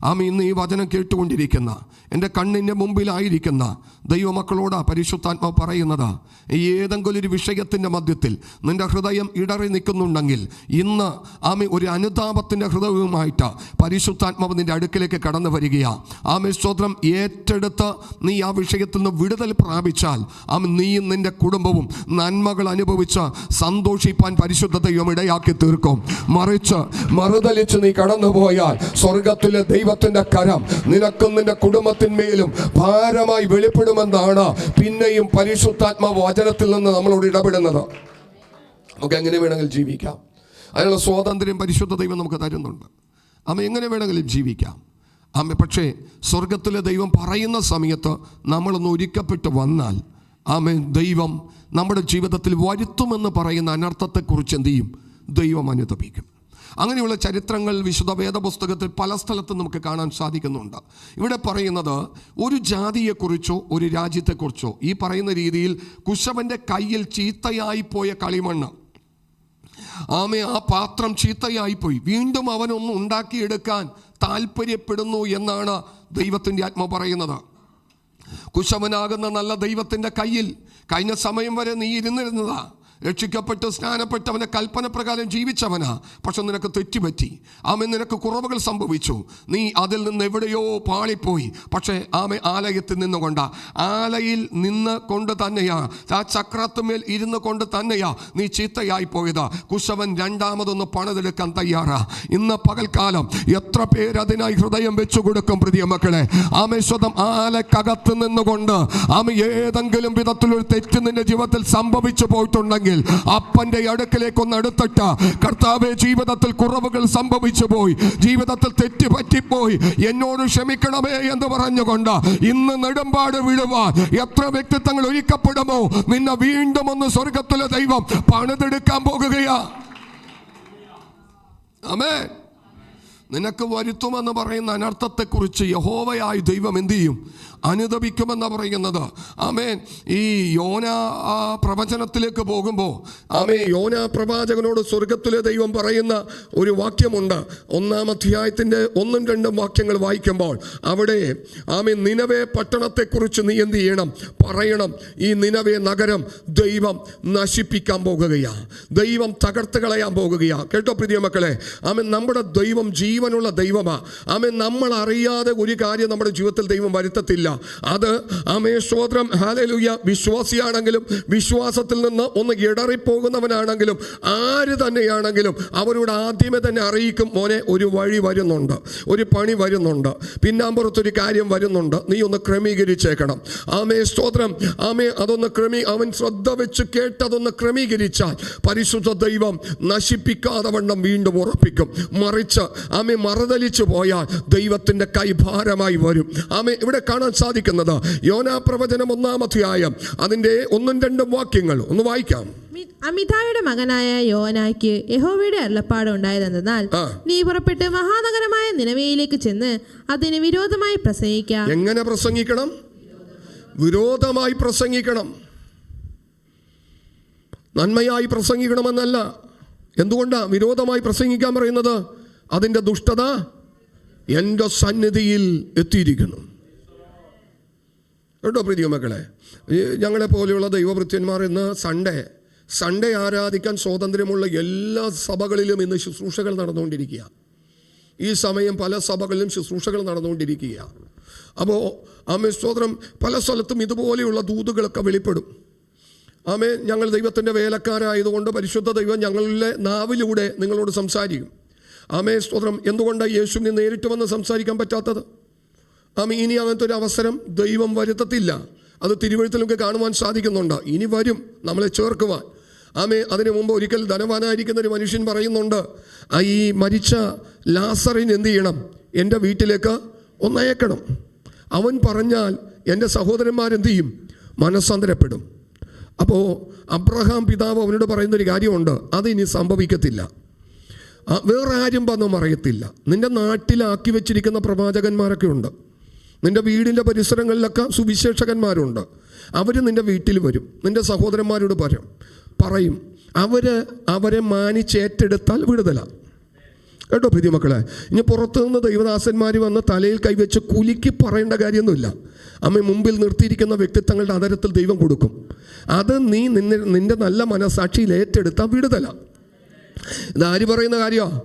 ആമേ ഇന്ന് ഈ വചനം കേട്ടുകൊണ്ടിരിക്കുന്ന, എൻ്റെ കണ്ണിൻ്റെ മുമ്പിലായിരിക്കുന്ന ദൈവമക്കളോട് പരിശുദ്ധാത്മാവ് പറയുന്നത്, ഏതെങ്കിലും ഒരു വിഷയത്തിൻ്റെ മധ്യത്തിൽ നിൻ്റെ ഹൃദയം ഇടറി നിൽക്കുന്നുണ്ടെങ്കിൽ ഇന്ന് ആമേ ഒരു അനുതാപത്തിൻ്റെ ഹൃദയവുമായിട്ട് പരിശുദ്ധാത്മാവ് നിൻ്റെ അടുക്കിലേക്ക് കടന്നു വരികയാണ്. ആമേ സ്തോത്രം. ഏറ്റെടുത്ത് നീ ആ വിഷയത്തിൽ നിന്ന് വിടുതൽ പ്രാപിച്ചാൽ ആമേ നീയും നിൻ്റെ കുടുംബവും നന്മകൾ അനുഭവിച്ച് സന്തോഷിപ്പാൻ പരിശുദ്ധ ദൈവം ഇടയാക്കി തീർക്കും. മറിച്ച് മറുതലിച്ച് നീ കടന്നുപോയാൽ സ്വർഗത്തിലെ ദൈവത്തിൻ്റെ കരം നിനക്കും നിന്റെ കുടുംബത്തിന്മേലും ഭാരമായി വെളിപ്പെടുമെന്നാണ് പിന്നെയും പരിശുദ്ധാത്മാവ് വചനത്തിൽ നിന്ന് നമ്മളോട് ഇടപെടുന്നത്. നമുക്ക് എങ്ങനെ വേണമെങ്കിലും ജീവിക്കാം. അതിനുള്ള സ്വാതന്ത്ര്യം പരിശുദ്ധ ദൈവം നമുക്ക് തരുന്നുണ്ട്. ആമേ, എങ്ങനെ വേണമെങ്കിലും ജീവിക്കാം. ആമേ, പക്ഷേ സ്വർഗത്തിലെ ദൈവം പറയുന്ന സമയത്ത് നമ്മളൊന്ന് ഒരുക്കപ്പെട്ട് വന്നാൽ ആമേ ദൈവം നമ്മുടെ ജീവിതത്തിൽ വരുത്തുമെന്ന് പറയുന്ന അനർത്ഥത്തെക്കുറിച്ച് എന്ത് ചെയ്യും? ദൈവം അനുതപിക്കും. അങ്ങനെയുള്ള ചരിത്രങ്ങൾ വിശുദ്ധ വേദപുസ്തകത്തിൽ പല സ്ഥലത്തും നമുക്ക് കാണാൻ സാധിക്കുന്നുണ്ട്. ഇവിടെ പറയുന്നത് ഒരു ജാതിയെക്കുറിച്ചോ ഒരു രാജ്യത്തെക്കുറിച്ചോ ഈ പറയുന്ന രീതിയിൽ കുശവൻ്റെ കയ്യിൽ ചീത്തയായിപ്പോയ കളിമണ്ണ്, ആമേ, ആ പാത്രം ചീത്തയായിപ്പോയി, വീണ്ടും അവനൊന്ന് ഉണ്ടാക്കിയെടുക്കാൻ താല്പര്യപ്പെടുന്നു എന്നാണ് ദൈവത്തിൻ്റെ ആത്മാവ് പറയുന്നത്. കുശവനാകുന്ന നല്ല ദൈവത്തിൻ്റെ കയ്യിൽ കഴിഞ്ഞ സമയം വരെ നീ ഇരുന്നിരുന്നതാ, രക്ഷിക്കപ്പെട്ട് സ്നാനപ്പെട്ടവനെ കൽപ്പന പ്രകാരം ജീവിച്ചവനാ. പക്ഷെ നിനക്ക് തെറ്റുപറ്റി, ആമേ, നിനക്ക് കുറവുകൾ സംഭവിച്ചു, നീ അതിൽ നിന്ന് എവിടെയോ പാളിപ്പോയി. പക്ഷേ ആമേ ആലയത്തിൽ നിന്നുകൊണ്ടാ, ആലയിൽ നിന്ന് കൊണ്ട് തന്നെയാ, ആ ചക്രത്തുമേൽ ഇരുന്ന് കൊണ്ട് തന്നെയാ നീ ചീത്തയായി പോയത്. കുശവൻ രണ്ടാമതൊന്ന് പണിതെടുക്കാൻ തയ്യാറാ. ഇന്ന് പകൽക്കാലം എത്ര പേരതിനായി ഹൃദയം വെച്ചു കൊടുക്കും പ്രിയ മക്കളെ? ആമേ സ്വതം ആലക്കകത്ത് നിന്നുകൊണ്ട് ആമേ ഏതെങ്കിലും വിധത്തിലൊരു തെറ്റ് നിന്റെ ജീവിതത്തിൽ സംഭവിച്ചു പോയിട്ടുണ്ടെങ്കിൽ അപ്പന്റെ അടുക്കലേക്കൊന്ന് അടുത്തിട്ട്, കർത്താവേ, ജീവിതത്തിൽ കുറവുകൾ സംഭവിച്ചു പോയി, ജീവിതത്തിൽ തെറ്റ് പറ്റിപ്പോയി, എന്നോട് ക്ഷമിക്കണമേ എന്ന് പറഞ്ഞുകൊണ്ട് ഇന്ന് നെടുമ്പാട് വിടുവാൻ എത്ര വ്യക്തിത്വങ്ങൾ ഒരുക്കപ്പെടുമോ നിന്നെ വീണ്ടും ഒന്ന് സ്വർഗത്തിലെ ദൈവം പണിതെടുക്കാൻ പോകുകയാ. ആമേൻ. നിനക്ക് വരുത്തുമെന്ന് പറയുന്ന അനർത്ഥത്തെക്കുറിച്ച് യഹോവയായ ദൈവം എന്ത് ചെയ്യും? അനുതപിക്കുമെന്ന് പറയുന്നത്. ആമേൻ. ഈ യോന പ്രവചനത്തിലേക്ക് പോകുമ്പോൾ ആമേ യോന പ്രവാചകനോട് സ്വർഗത്തിലെ ദൈവം പറയുന്ന ഒരു വാക്യമുണ്ട്. 1-ാം അധ്യായത്തിൻ്റെ 1-2 വാക്യങ്ങൾ വായിക്കുമ്പോൾ അവിടെ ആമേ നിനവേ പട്ടണത്തെക്കുറിച്ച് നീ എന്ത് ചെയ്യണം? പറയണം. ഈ നിനവേ നഗരം ദൈവം നശിപ്പിക്കാൻ പോകുകയാണ്, ദൈവം തകർത്ത് കളയാൻ പോകുകയാണ്. കേട്ടോ പ്രിയ മക്കളെ? ആമേ, നമ്മുടെ ദൈവം ജീവനുള്ള ദൈവമാ. നമ്മൾ അറിയാതെ ഒരു കാര്യം നമ്മുടെ ജീവിതത്തിൽ ദൈവം വരുത്തത്തില്ല. അത് സ്തോത്രം, ഹല്ലേലൂയ, വിശ്വാസിയാണെങ്കിലും വിശ്വാസത്തിൽ നിന്ന് ഒന്ന് ഇടറിപ്പോകുന്നവനാണെങ്കിലും ആര് തന്നെയാണെങ്കിലും അവരോട് ആദ്യമേ തന്നെ അറിയിക്കും, മോനെ ഒരു വഴി വരുന്നുണ്ട്, ഒരു പണി വരുന്നുണ്ട്, പിന്നാമ്പുറത്തൊരു കാര്യം വരുന്നുണ്ട്, നീ ഒന്ന് ക്രമീകരിച്ചേക്കണം. സ്തോത്രം, അതൊന്ന് അവൻ ശ്രദ്ധ വെച്ച് കേട്ടതൊന്ന് ക്രമീകരിച്ചാൽ പരിശുദ്ധ ദൈവം നശിപ്പിക്കാതെ വണ്ണം വീണ്ടും ഉറപ്പിക്കും. മറിച്ച് മറുതലിച്ചു പോയാൽ ദൈവത്തിന്റെ കൈഭാരമായി വരും. ഇവിടെ കാണാൻ സാധിക്കുന്നത് യോനാ പ്രവചനം 1-ാം അധ്യായം അതിന്റെ 1-2 വാക്യങ്ങൾ ഒന്ന് വായിക്കാം. അമിതായുടെ മകനായ യോനായ്ക്ക് യഹോവയുടെ അരുളപ്പാട് ഉണ്ടായതെന്നാൽ, നീ പുറപ്പെട്ട് മഹാനഗരമായ നിനവയിലേക്ക് ചെന്ന് അതിന് വിരോധമായി പ്രസംഗിക്കാം. എങ്ങനെ പ്രസംഗിക്കണം? വിരോധമായി പ്രസംഗിക്കണം, നന്മയായി പ്രസംഗിക്കണമെന്നല്ല. എന്തുകൊണ്ടാണ് വിരോധമായി പ്രസംഗിക്കാൻ പറയുന്നത്? അതിൻ്റെ ദുഷ്ടത എൻ്റെ സന്നിധിയിൽ എത്തിയിരിക്കുന്നു. കേട്ടോ പ്രിയ മക്കളെ, ഞങ്ങളെ പോലെയുള്ള ദൈവഭൃത്യന്മാർ ഇന്ന് സൺഡേ ആരാധിക്കാൻ സ്വാതന്ത്ര്യമുള്ള എല്ലാ സഭകളിലും ഇന്ന് ശുശ്രൂഷകൾ നടന്നുകൊണ്ടിരിക്കുക. ഈ സമയം പല സഭകളിലും ശുശ്രൂഷകൾ നടന്നുകൊണ്ടിരിക്കുക. അപ്പോൾ സ്തോത്രം, പല സ്ഥലത്തും ഇതുപോലെയുള്ള ദൂതുകളൊക്കെ വെളിപ്പെടും. ഞങ്ങൾ ദൈവത്തിൻ്റെ വേലക്കാരായതുകൊണ്ട് പരിശുദ്ധ ദൈവം ഞങ്ങളുടെ നാവിലൂടെ നിങ്ങളോട് സംസാരിക്കും. സ്തോത്രം. എന്തുകൊണ്ടാണ് യേശുവിനെ നേരിട്ട് വന്ന് സംസാരിക്കാൻ പറ്റാത്തത്? ഇനി അങ്ങനത്തെ ഒരു അവസരം ദൈവം വരുത്തത്തില്ല. അത് തിരുവഴുത്തിൽ നമുക്ക് കാണുവാൻ സാധിക്കുന്നുണ്ട്. ഇനി വരും നമ്മളെ ചേർക്കുവാൻ. അതിനു മുമ്പ് ഒരിക്കൽ ധനവാനായിരിക്കുന്ന ഒരു മനുഷ്യൻ പറയുന്നുണ്ട്, ഈ മരിച്ച ലാസറിന് എന്ത് ചെയ്യണം? എൻ്റെ വീട്ടിലേക്ക് ഒന്നയക്കണം. അവൻ പറഞ്ഞാൽ എൻ്റെ സഹോദരന്മാരെന്ത് ചെയ്യും? മനസ്സാന്തരപ്പെടും. അപ്പോൾ അബ്രഹാം പിതാവ് അവനോട് പറയുന്നൊരു കാര്യമുണ്ട്, അതിനി സംഭവിക്കത്തില്ല. വേറെ ആരും വന്നും അറിയത്തില്ല. നിൻ്റെ നാട്ടിലാക്കി വെച്ചിരിക്കുന്ന പ്രവാചകന്മാരൊക്കെ ഉണ്ട്, നിൻ്റെ വീടിൻ്റെ പരിസരങ്ങളിലൊക്കെ സുവിശേഷകന്മാരുണ്ട്. അവർ നിൻ്റെ വീട്ടിൽ വരും, നിൻ്റെ സഹോദരന്മാരോട് പറയും. അവരെ മാനിച്ചേറ്റെടുത്താൽ വിടുതല. കേട്ടോ പ്രിയ മക്കളെ, ഇനി പുറത്തു നിന്ന് ദൈവദാസന്മാർ വന്ന് തലയിൽ കൈവച്ച് കുലുക്കി പറയേണ്ട കാര്യമൊന്നുമില്ല. മുമ്പിൽ നിർത്തിയിരിക്കുന്ന വ്യക്തിത്വങ്ങളുടെ ആധാരത്തിൽ ദൈവം കൊടുക്കും. അത് നീ നിൻ്റെ നല്ല മനസ്സാക്ഷിയിൽ ഏറ്റെടുത്താൽ വിടുതല. ഇതാര് പറയുന്ന കാര്യമാണ്?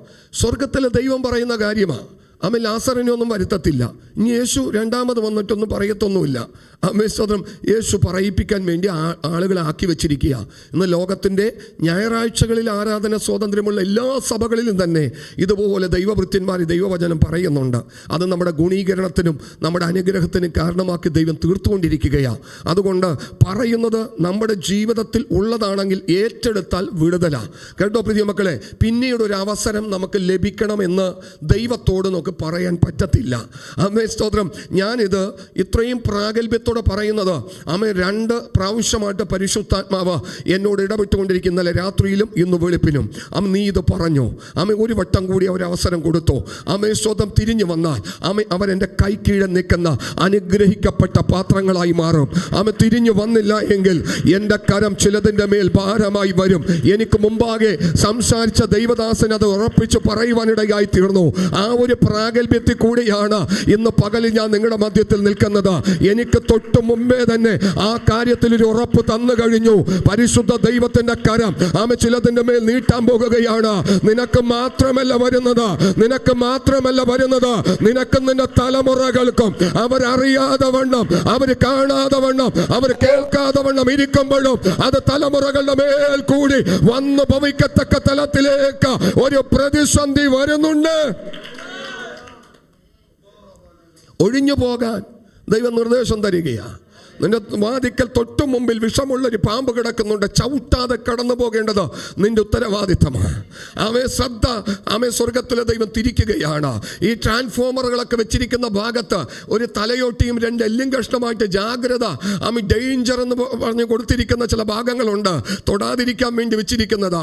സ്വർഗത്തിലെ ദൈവം പറയുന്ന കാര്യമാണ്. ലാസറിനെ ഒന്നും വരുത്തത്തില്ല. ഇനി യേശു രണ്ടാമത് വന്നിട്ടൊന്നും പറയത്തൊന്നുമില്ല. സ്തോത്രം. യേശു പറയിപ്പിക്കാൻ വേണ്ടി ആളുകളെ ആക്കി വെച്ചിരിക്കുക. ഇന്ന് ലോകത്തിൻ്റെ ഞായറാഴ്ചകളിൽ ആരാധന സ്വാതന്ത്ര്യമുള്ള എല്ലാ സഭകളിലും തന്നെ ഇതുപോലെ ദൈവഭൃത്യന്മാർ ദൈവവചനം പറയുന്നുണ്ട്. അത് നമ്മുടെ ഗുണീകരണത്തിനും നമ്മുടെ അനുഗ്രഹത്തിനും കാരണമാക്കി ദൈവം തീർത്തുകൊണ്ടിരിക്കുകയാണ്. അതുകൊണ്ട് പറയുന്നത് നമ്മുടെ ജീവിതത്തിൽ ഉള്ളതാണെങ്കിൽ ഏറ്റെടുത്താൽ വിടുതല. കേട്ടോ പ്രിയ മക്കളെ, പിന്നീട് ഒരു അവസരം നമുക്ക് ലഭിക്കണമെന്ന് ദൈവത്തോട് നമുക്ക് പറയാൻ പറ്റത്തില്ല. സ്തോത്രം. ഞാനിത് ഇത്രയും പ്രാഗൽഭ്യത്തോടെ പറയുന്നത് 2 പ്രാവശ്യമായിട്ട് പരിശുദ്ധാത്മാവ് എന്നോട് ഇടപെട്ടുകൊണ്ടിരിക്കുന്ന ഇന്നലെ രാത്രിയിലും ഇന്ന് വെളുപ്പിനും. നീ ഇത് പറഞ്ഞു. ഒരു വട്ടം കൂടി അവർ അവസരം കൊടുത്തു. സ്തോത്രം. തിരിഞ്ഞു വന്നാൽ അവരെൻ്റെ കൈ കീഴെ നിൽക്കുന്ന അനുഗ്രഹിക്കപ്പെട്ട പാത്രങ്ങളായി മാറും. തിരിഞ്ഞു വന്നില്ല എങ്കിൽ എൻ്റെ കരം ചിലതിൻ്റെ മേൽ ഭാരമായി വരും. എനിക്ക് മുമ്പാകെ സംസാരിച്ച ദൈവദാസൻ അത് ഉറപ്പിച്ച് പറയുവാനിടയായി തീർന്നു. ആ ഒരു പ്രാഗൽഭ്യത്തിൽ കൂടിയാണ് ഇന്ന് പകലിൽ ഞാൻ നിങ്ങളുടെ മധ്യത്തിൽ നിൽക്കുന്നത്. എനിക്ക് തൊട്ട് മുമ്പേ തന്നെ ആ കാര്യത്തിൽ ഒരു ഉറപ്പ് തന്നു കഴിഞ്ഞു. പരിശുദ്ധ ദൈവത്തിന്റെ കരം ചിലതിന്റെ മേൽ നീട്ടാൻ പോകുകയാണ്. നിനക്ക് മാത്രമല്ല വരുന്നത്, നിനക്കും നിന്റെ തലമുറകൾക്കും അവരറിയാതെ വണ്ണം, അവർ കാണാതെ വണ്ണം, അവർ കേൾക്കാതെ വണ്ണം ഇരിക്കുമ്പോഴും അത് തലമുറകളുടെ മേൽ കൂടി വന്നു ഭവിക്കത്തക്ക തലത്തിലേക്ക് ഒരു പ്രതിസന്ധി വരുന്നുണ്ട്. ഒഴിഞ്ഞു പോകാൻ ദൈവം നിർദ്ദേശം തരികയാണ്. നിന്റെ വാതിക്കൽ തൊട്ടു മുമ്പിൽ വിഷമുള്ളൊരു പാമ്പ് കിടക്കുന്നുണ്ട്, ചവിട്ടാതെ കടന്നു പോകേണ്ടത് നിന്റെ ഉത്തരവാദിത്തമാണ്. ശ്രദ്ധ സ്വർഗത്തിലെ ദൈവം തിരിക്കുകയാണ്. ഈ ട്രാൻസ്ഫോമറുകളൊക്കെ വെച്ചിരിക്കുന്ന ഭാഗത്ത് ഒരു തലയോട്ടിയും 2 എല്ലും കഷ്ണമായിട്ട് ജാഗ്രത ഡേഞ്ചർ എന്ന് പറഞ്ഞ് കൊടുത്തിരിക്കുന്ന ചില ഭാഗങ്ങളുണ്ട്. തൊടാതിരിക്കാൻ വേണ്ടി വെച്ചിരിക്കുന്നതാ.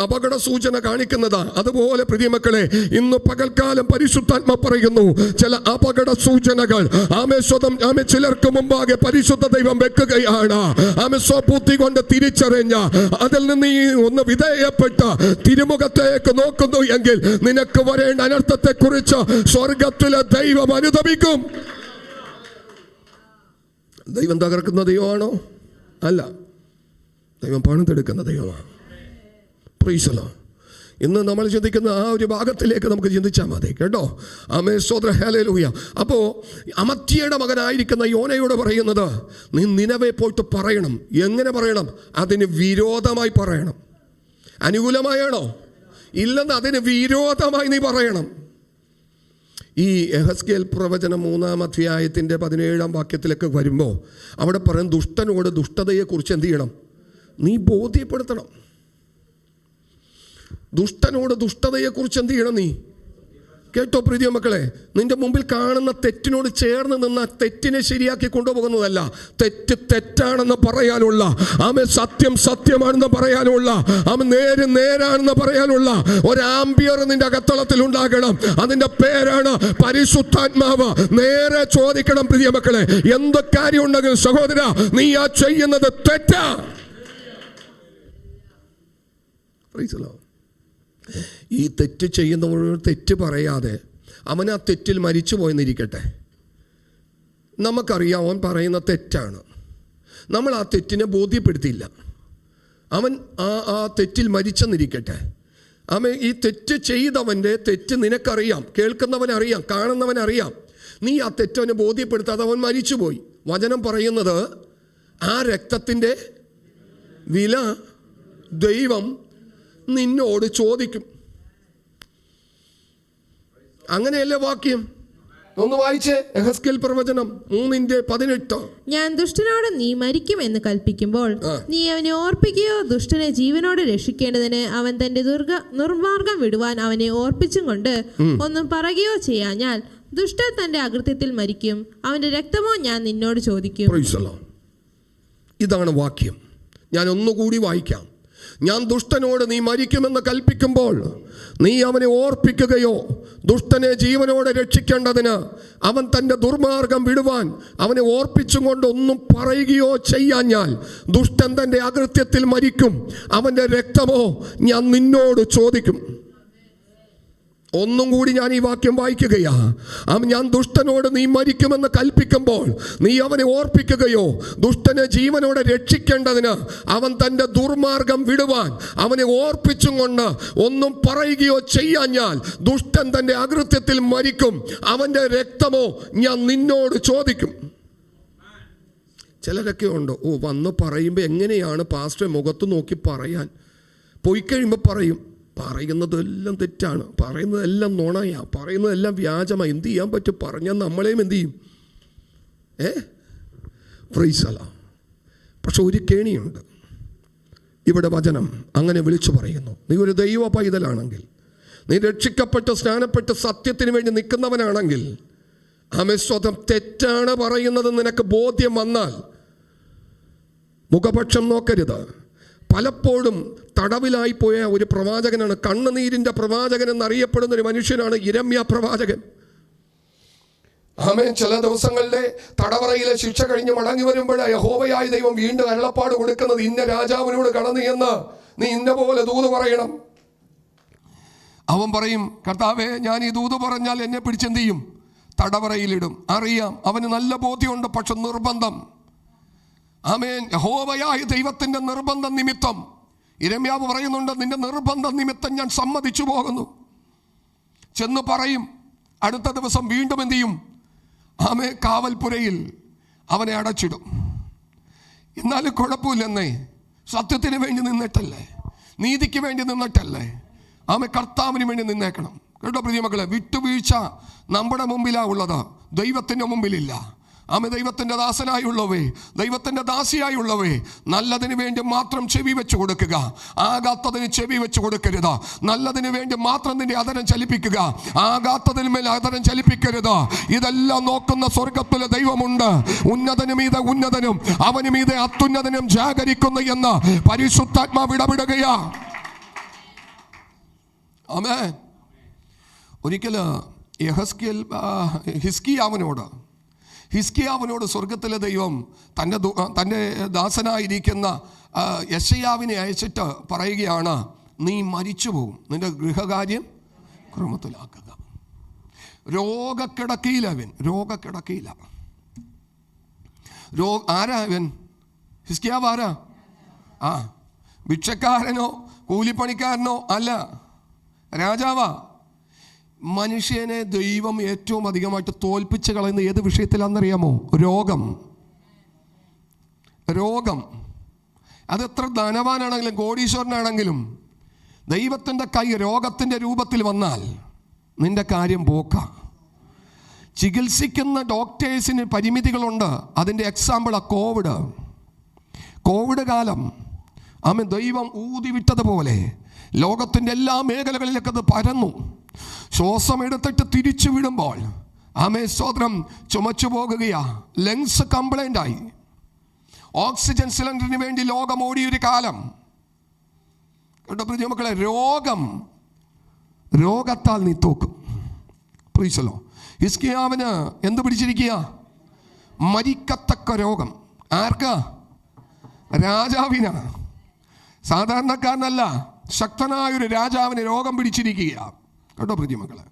അപകട സൂചന കാണിക്കുന്നതാ. അതുപോലെ പ്രിയമക്കളെ, ഇന്ന് പകൽക്കാലം പരിശുദ്ധാത്മ പറയുന്നു ചില അപകട സൂചനകൾ ചിലർക്ക് മുമ്പാകെ പരിശുദ്ധ ദൈവം വെക്കുകയാണ്. സ്വബുദ്ധി കൊണ്ട് തിരിച്ചറിഞ്ഞ അതിൽ നിന്ന് ഒന്ന് വിധേയപ്പെട്ട തിരുമുഖത്തേക്ക് നോക്കുന്നു എങ്കിൽ നിനക്ക് വരേണ്ട അനർത്ഥത്തെ കുറിച്ച് സ്വർഗത്തിലെ ദൈവം അനുതപിക്കും. ദൈവം തകർക്കുന്ന ദൈവമാണോ? അല്ല, ദൈവം പണിതെടുക്കുന്ന ദൈവമാണ്. Praise the Lord. ഇന്ന് നമ്മൾ ചിന്തിക്കുന്ന ആ ഒരു ഭാഗത്തിലേക്ക് നമുക്ക് ചിന്തിച്ചാൽ മതി കേട്ടോ. ആമേൻ, സ്തോത്രം, ഹല്ലേലൂയ. അപ്പോൾ അമത്യയുടെ മകനായിരിക്കുന്ന യോനയോട് പറയുന്നത്, നീ നിനവെ പോയിട്ട് പറയണം. എങ്ങനെ പറയണം? അതിന് വിരോധമായി പറയണം. അനുകൂലമായാണോ? ഇല്ലെന്ന്, അതിന് വിരോധമായി നീ പറയണം. ഈ യെഹെസ്കേൽ പ്രവചനം 3-ാം അധ്യായത്തിൻ്റെ 17-ാം വാക്യത്തിലേക്ക് വരുമ്പോൾ അവിടെ പറയും, ദുഷ്ടനോട് ദുഷ്ടതയെക്കുറിച്ച് എന്ത് ചെയ്യണം? നീ ബോധ്യപ്പെടുത്തണം. ദുഷ്ടനോട് ദുഷ്ടതയെക്കുറിച്ച് എന്ത് ചെയ്യണം? നീ കേട്ടോ പ്രിയ മക്കളെ, നിന്റെ മുമ്പിൽ കാണുന്ന തെറ്റിനോട് ചേർന്ന് നിന്ന് തെറ്റിനെ ശരിയാക്കി കൊണ്ടുപോകുന്നതല്ല, തെറ്റ് തെറ്റാണെന്ന് പറയാനുള്ള, ആമേൻ, സത്യം സത്യമാണെന്ന് പറയാനുള്ള, ആമേൻ, നേര് നേരാണെന്ന് പറയാനുള്ള ഒരാംബിയർ നിന്റെ അകത്തളത്തിൽ ഉണ്ടാകണം. അതിന്റെ പേരാണ് പരിശുദ്ധാത്മാവ്. നേരെ ചോദിക്കണം പ്രിയ മക്കളെ, എന്ത് കാര്യം ഉണ്ടെങ്കിൽ സഹോദര, നീ ആ ചെയ്യുന്നത് തെറ്റാ. ഈ തെറ്റ് ചെയ്യുന്നവരോട് തെറ്റ് പറയാതെ അവൻ ആ തെറ്റിൽ മരിച്ചു പോയെന്നിരിക്കട്ടെ, നമുക്കറിയാം അവൻ പറയുന്ന തെറ്റാണ്, നമ്മൾ ആ തെറ്റിനെ ബോധ്യപ്പെടുത്തിയില്ല, അവൻ ആ തെറ്റിൽ മരിച്ചെന്നിരിക്കട്ടെ. അവൻ ഈ തെറ്റ് ചെയ്തവൻ്റെ തെറ്റ് നിനക്കറിയാം, കേൾക്കുന്നവനറിയാം, കാണുന്നവനറിയാം. നീ ആ തെറ്റവനെ ബോധ്യപ്പെടുത്താതെ അവൻ മരിച്ചുപോയി. വചനം പറയുന്നത് ആ രക്തത്തിൻ്റെ വില ദൈവം നിന്നോട് ചോദിക്കും. അങ്ങനെയല്ലേ വാക്യം? ഒന്ന് വായിച്ചേ, യെഹെസ്കേൽ പ്രവചനം 3:18. ഞാൻ ദുഷ്ടനോട് നീ മരിക്കുമെന്ന് കൽപ്പിക്കുമ്പോൾ നീ അവനെ ഓർപ്പിക്കുകയോ ദുഷ്ടനെ ജീവനോടെ രക്ഷിക്കേണ്ടതിന് അവൻ തന്റെ നിർമാർഗം വിടുവാൻ അവനെ ഓർപ്പിച്ചും കൊണ്ട് ഒന്നും പറയുകയോ ചെയ്യാഞ്ഞാൽ ദുഷ്ടൻ തന്റെ അകൃത്യത്തിൽ മരിക്കും, അവന്റെ രക്തമോ ഞാൻ നിന്നോട് ചോദിക്കും. ഇതാണ് വാക്യം. ഞാൻ ഒന്നുകൂടി വായിക്കാം. ഞാൻ ദുഷ്ടനോട് നീ മരിക്കുമെന്ന് കൽപ്പിക്കുമ്പോൾ നീ അവനെ ഓർപ്പിക്കുകയോ ദുഷ്ടനെ ജീവനോടെ രക്ഷിക്കേണ്ടതിന് അവൻ തൻ്റെ ദുർമാർഗം വിടുവാൻ അവനെ ഓർപ്പിച്ചും കൊണ്ട് ഒന്നും പറയുകയോ ചെയ്യാഞ്ഞാൽ ദുഷ്ടൻ തൻ്റെ അകൃത്യത്തിൽ മരിക്കും, അവൻ്റെ രക്തമോ ഞാൻ നിന്നോട് ചോദിക്കും. ഒന്നും കൂടി ഞാൻ ഈ വാക്യം വായിക്കുകയാ. ഞാൻ ദുഷ്ടനോട് നീ മരിക്കുമെന്ന് കൽപ്പിക്കുമ്പോൾ നീ അവനെ ഓർപ്പിക്കുകയോ ദുഷ്ടനെ ജീവനോടെ രക്ഷിക്കേണ്ടതിന് അവൻ തൻ്റെ ദുർമാർഗം വിടുവാൻ അവനെ ഓർപ്പിച്ചും കൊണ്ട് ഒന്നും പറയുകയോ ചെയ്യാഞ്ഞാൽ ദുഷ്ടൻ തൻ്റെ അകൃത്യത്തിൽ മരിക്കും, അവൻ്റെ രക്തമോ ഞാൻ നിന്നോട് ചോദിക്കും. ചിലരൊക്കെ ഉണ്ട്, വന്ന് പറയുമ്പോൾ എങ്ങനെയാണ് പാസ്റ്റർ മുഖത്ത് നോക്കി പറയാൻ? പോയി കഴിയുമ്പോൾ പറയും, പറയുന്നതെല്ലാം തെറ്റാണ്, പറയുന്നതെല്ലാം നുണയാ, പറയുന്നതെല്ലാം വ്യാജമാണ്, എന്ത് ചെയ്യാൻ പറ്റും? പറഞ്ഞാൽ നമ്മളെയും എന്ത് ചെയ്യും? പ്രൈസല. പക്ഷെ ഒരു കേണിയുണ്ട്. ഇവിടെ വചനം അങ്ങനെ വിളിച്ചു പറയുന്നു, നീ ഒരു ദൈവ പൈതലാണെങ്കിൽ, നീ രക്ഷിക്കപ്പെട്ട് സ്നാനപ്പെട്ട് സത്യത്തിന് വേണ്ടി നിൽക്കുന്നവനാണെങ്കിൽ, സ്വതം തെറ്റാണ് പറയുന്നത് നിനക്ക് ബോധ്യം വന്നാൽ മുഖപക്ഷം നോക്കരുത്. പലപ്പോഴും തടവിലായി പോയ ഒരു പ്രവാചകനാണ്, കണ്ണുനീരിൻ്റെ പ്രവാചകൻ എന്നറിയപ്പെടുന്ന ഒരു മനുഷ്യനാണ് യിരെമ്യാ പ്രവാചകൻ. ആമേൻ. ചില ദിവസങ്ങളിലെ തടവറയിലെ ശിക്ഷ കഴിഞ്ഞ് മടങ്ങി വരുമ്പോഴാണ് യഹോവയായ ദൈവം വീണ്ടും അരുളപ്പാട് കൊടുക്കുന്നത്, ഇന്ന രാജാവിനോട് കടന്നു എന്ന് നീ ഇന്ന പോലെ ദൂത് പറയണം. അവൻ പറയും, കർത്താവേ, ഞാൻ ഈ ദൂത് പറഞ്ഞാൽ എന്നെ പിടിച്ചെന്ത് ചെയ്യും? തടവറയിലിടും. അറിയാം, അവന് നല്ല ബോധ്യമുണ്ട്, പക്ഷെ നിർബന്ധം. ആമേൻ. യഹോവയായ ദൈവത്തിൻ്റെ നിർബന്ധം നിമിത്തം യിരെമ്യാവ് പറയുന്നുണ്ട്, നിന്റെ നിർബന്ധ നിമിത്തം ഞാൻ സമ്മതിച്ചു പോകുന്നു. ചെന്ന് പറയും. അടുത്ത ദിവസം വീണ്ടും എന്ത് ചെയ്യും? ആമേ, കാവൽപ്പുരയിൽ അവനെ അടച്ചിടും. എന്നാലും കുഴപ്പമില്ലെന്നേ, സത്യത്തിന് വേണ്ടി നിന്നിട്ടല്ലേ, നീതിക്ക് വേണ്ടി നിന്നിട്ടല്ലേ, ആമേ, കർത്താവിന് വേണ്ടി നിന്നേക്കണം. കേട്ടോ പ്രിയ മക്കളെ, വിട്ടുവീഴ്ച നമ്മുടെ മുമ്പിലാണ് ഉള്ളത്, ദൈവത്തിൻ്റെ മുമ്പിലില്ല. ആമേ, ദൈവത്തിൻ്റെ ദാസനായുള്ളവേ, ദൈവത്തിൻ്റെ ദാസിയായുള്ളവേ, നല്ലതിന് വേണ്ടി മാത്രം ചെവി വെച്ച് കൊടുക്കുക, ആകാത്തതിന് ചെവി വെച്ച് കൊടുക്കരുത്. നല്ലതിന് വേണ്ടി മാത്രം നിന്റെ അതരം ചലിപ്പിക്കുക, ആകാത്തതിന് മേൽ അതരം ചലിപ്പിക്കരുത്. ഇതെല്ലാം നോക്കുന്ന സ്വർഗത്തിലെ ദൈവമുണ്ട്. ഉന്നതനും മീതെ ഉന്നതനും അവന് മീതെ അത്യുന്നതനും ജാഗരിക്കുന്നു എന്ന് പരിശുദ്ധാത്മാവ് ഇടപെടുകയാ. ആമേൻ. ഒരിക്കൽ ഹിസ്കിയാവിനോട് സ്വർഗത്തിലെ ദൈവം തൻ്റെ ദാസനായിരിക്കുന്ന യെശയ്യാവിനെ അയച്ചിട്ട് പറയുകയാണ്, നീ മരിച്ചു പോകും, നിന്റെ ഗൃഹകാര്യം ക്രമത്തിലാക്കുക. രോഗക്കിടക്കയില്ല അവൻ, രോഗക്കിടക്കയില്ല. ആരാ അവൻ? ഹിസ്കിയാവ് ആരാ? ഭിക്ഷക്കാരനോ കൂലിപ്പണിക്കാരനോ അല്ല. രാജാവാ. മനുഷ്യനെ ദൈവം ഏറ്റവും അധികമായിട്ട് തോൽപ്പിച്ച് കളയുന്ന ഏത് വിഷയത്തിലാണെന്നറിയാമോ? രോഗം. അതെത്ര ധനവാനാണെങ്കിലും കോടീശ്വരനാണെങ്കിലും ദൈവത്തിൻ്റെ കൈ രോഗത്തിൻ്റെ രൂപത്തിൽ വന്നാൽ നിന്റെ കാര്യം പോക്ക. ചികിത്സിക്കുന്ന ഡോക്ടേഴ്സിന് പരിമിതികളുണ്ട്. അതിൻ്റെ എക്സാമ്പിളാണ് കോവിഡ് കാലം. ദൈവം ഊതിവിട്ടതുപോലെ ലോകത്തിൻ്റെ എല്ലാ മേഖലകളിലേക്ക് അത് പരന്നു. ശ്വാസം എടുത്തിട്ട് തിരിച്ചു വിടുമ്പോൾ സ്തോത്രം ചുമച്ചു പോകുകയാ. ലങ്സ് കംപ്ലൈൻ്റ് ആയി. ഓക്സിജൻ സിലിണ്ടറിന് വേണ്ടി ലോകം ഓടിയൊരു കാലം. കേട്ടോ പ്രിയമക്കളെ, രോഗത്താൽ നീ തോക്കും. പ്രീസലോ. ഹിസ്കിയാവിന് എന്ത് പിടിച്ചിരിക്കുക? മരിക്കത്തക്ക രോഗം. ആർക്കാ? രാജാവിനാ. സാധാരണക്കാരനല്ല, ശക്തനായൊരു രാജാവിന് രോഗം പിടിച്ചിരിക്കുക. കേട്ടോ പ്രിയമക്കളെ,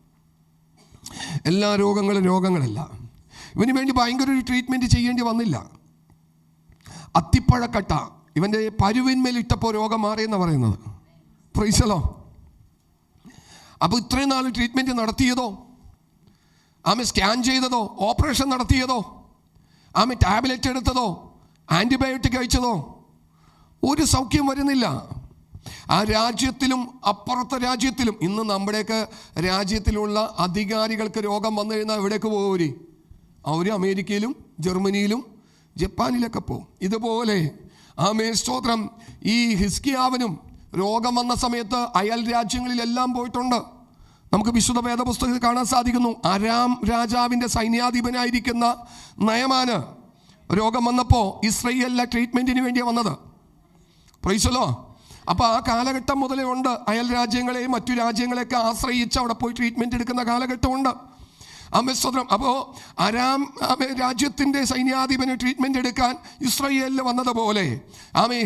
എല്ലാ രോഗങ്ങളല്ല. ഇവന് വേണ്ടി ഭയങ്കര ഒരു ട്രീറ്റ്മെൻറ്റ് ചെയ്യേണ്ടി വന്നില്ല. അത്തിപ്പഴക്കട്ട ഇവൻ്റെ പരുവിന്മേലിട്ടപ്പോൾ രോഗം മാറിയെന്നാണ് പറയുന്നത്. പ്രൈസലോ. അപ്പോൾ ഇത്രയും നാൾ ട്രീറ്റ്മെൻറ്റ് നടത്തിയതോ, സ്കാൻ ചെയ്തതോ, ഓപ്പറേഷൻ നടത്തിയതോ, ടാബ്ലറ്റ് എടുത്തതോ, ആൻറ്റിബയോട്ടിക് കഴിച്ചതോ ഒരു സൗഖ്യം വരുന്നില്ല. ആ രാജ്യത്തിലും അപ്പുറത്തെ രാജ്യത്തിലും, ഇന്ന് നമ്മുടെയൊക്കെ രാജ്യത്തിലുള്ള അധികാരികൾക്ക് രോഗം വന്നു കഴിഞ്ഞാൽ എവിടേക്ക് പോകും? അവർ അമേരിക്കയിലും ജർമ്മനിയിലും ജപ്പാനിലൊക്കെ പോകും. ഇതുപോലെ സ്തോത്രം ഈ ഹിസ്കിയാവിനും രോഗം വന്ന സമയത്ത് അയൽ രാജ്യങ്ങളിലെല്ലാം പോയിട്ടുണ്ട്. നമുക്ക് വിശുദ്ധ വേദപുസ്തകത്തിൽ കാണാൻ സാധിക്കുന്നു. അരാം രാജാവിൻ്റെ സൈന്യാധിപനായിരിക്കുന്ന നയമാന് രോഗം വന്നപ്പോൾ ഇസ്രയേലിലെ ട്രീറ്റ്മെൻറ്റിന് വേണ്ടിയാണ് വന്നത്. പ്രൈസലോ. അപ്പോൾ ആ കാലഘട്ടം മുതലേ ഉണ്ട്. അയൽ രാജ്യങ്ങളെയും മറ്റു രാജ്യങ്ങളെയൊക്കെ ആശ്രയിച്ച് അവിടെ പോയി ട്രീറ്റ്മെൻറ്റ് എടുക്കുന്ന കാലഘട്ടമുണ്ട്. സ്വതന്ത്രം. അപ്പോൾ അരാം രാജ്യത്തിൻ്റെ സൈന്യാധിപന് ട്രീറ്റ്മെൻറ്റ് എടുക്കാൻ ഇസ്രയേലിൽ വന്നതുപോലെ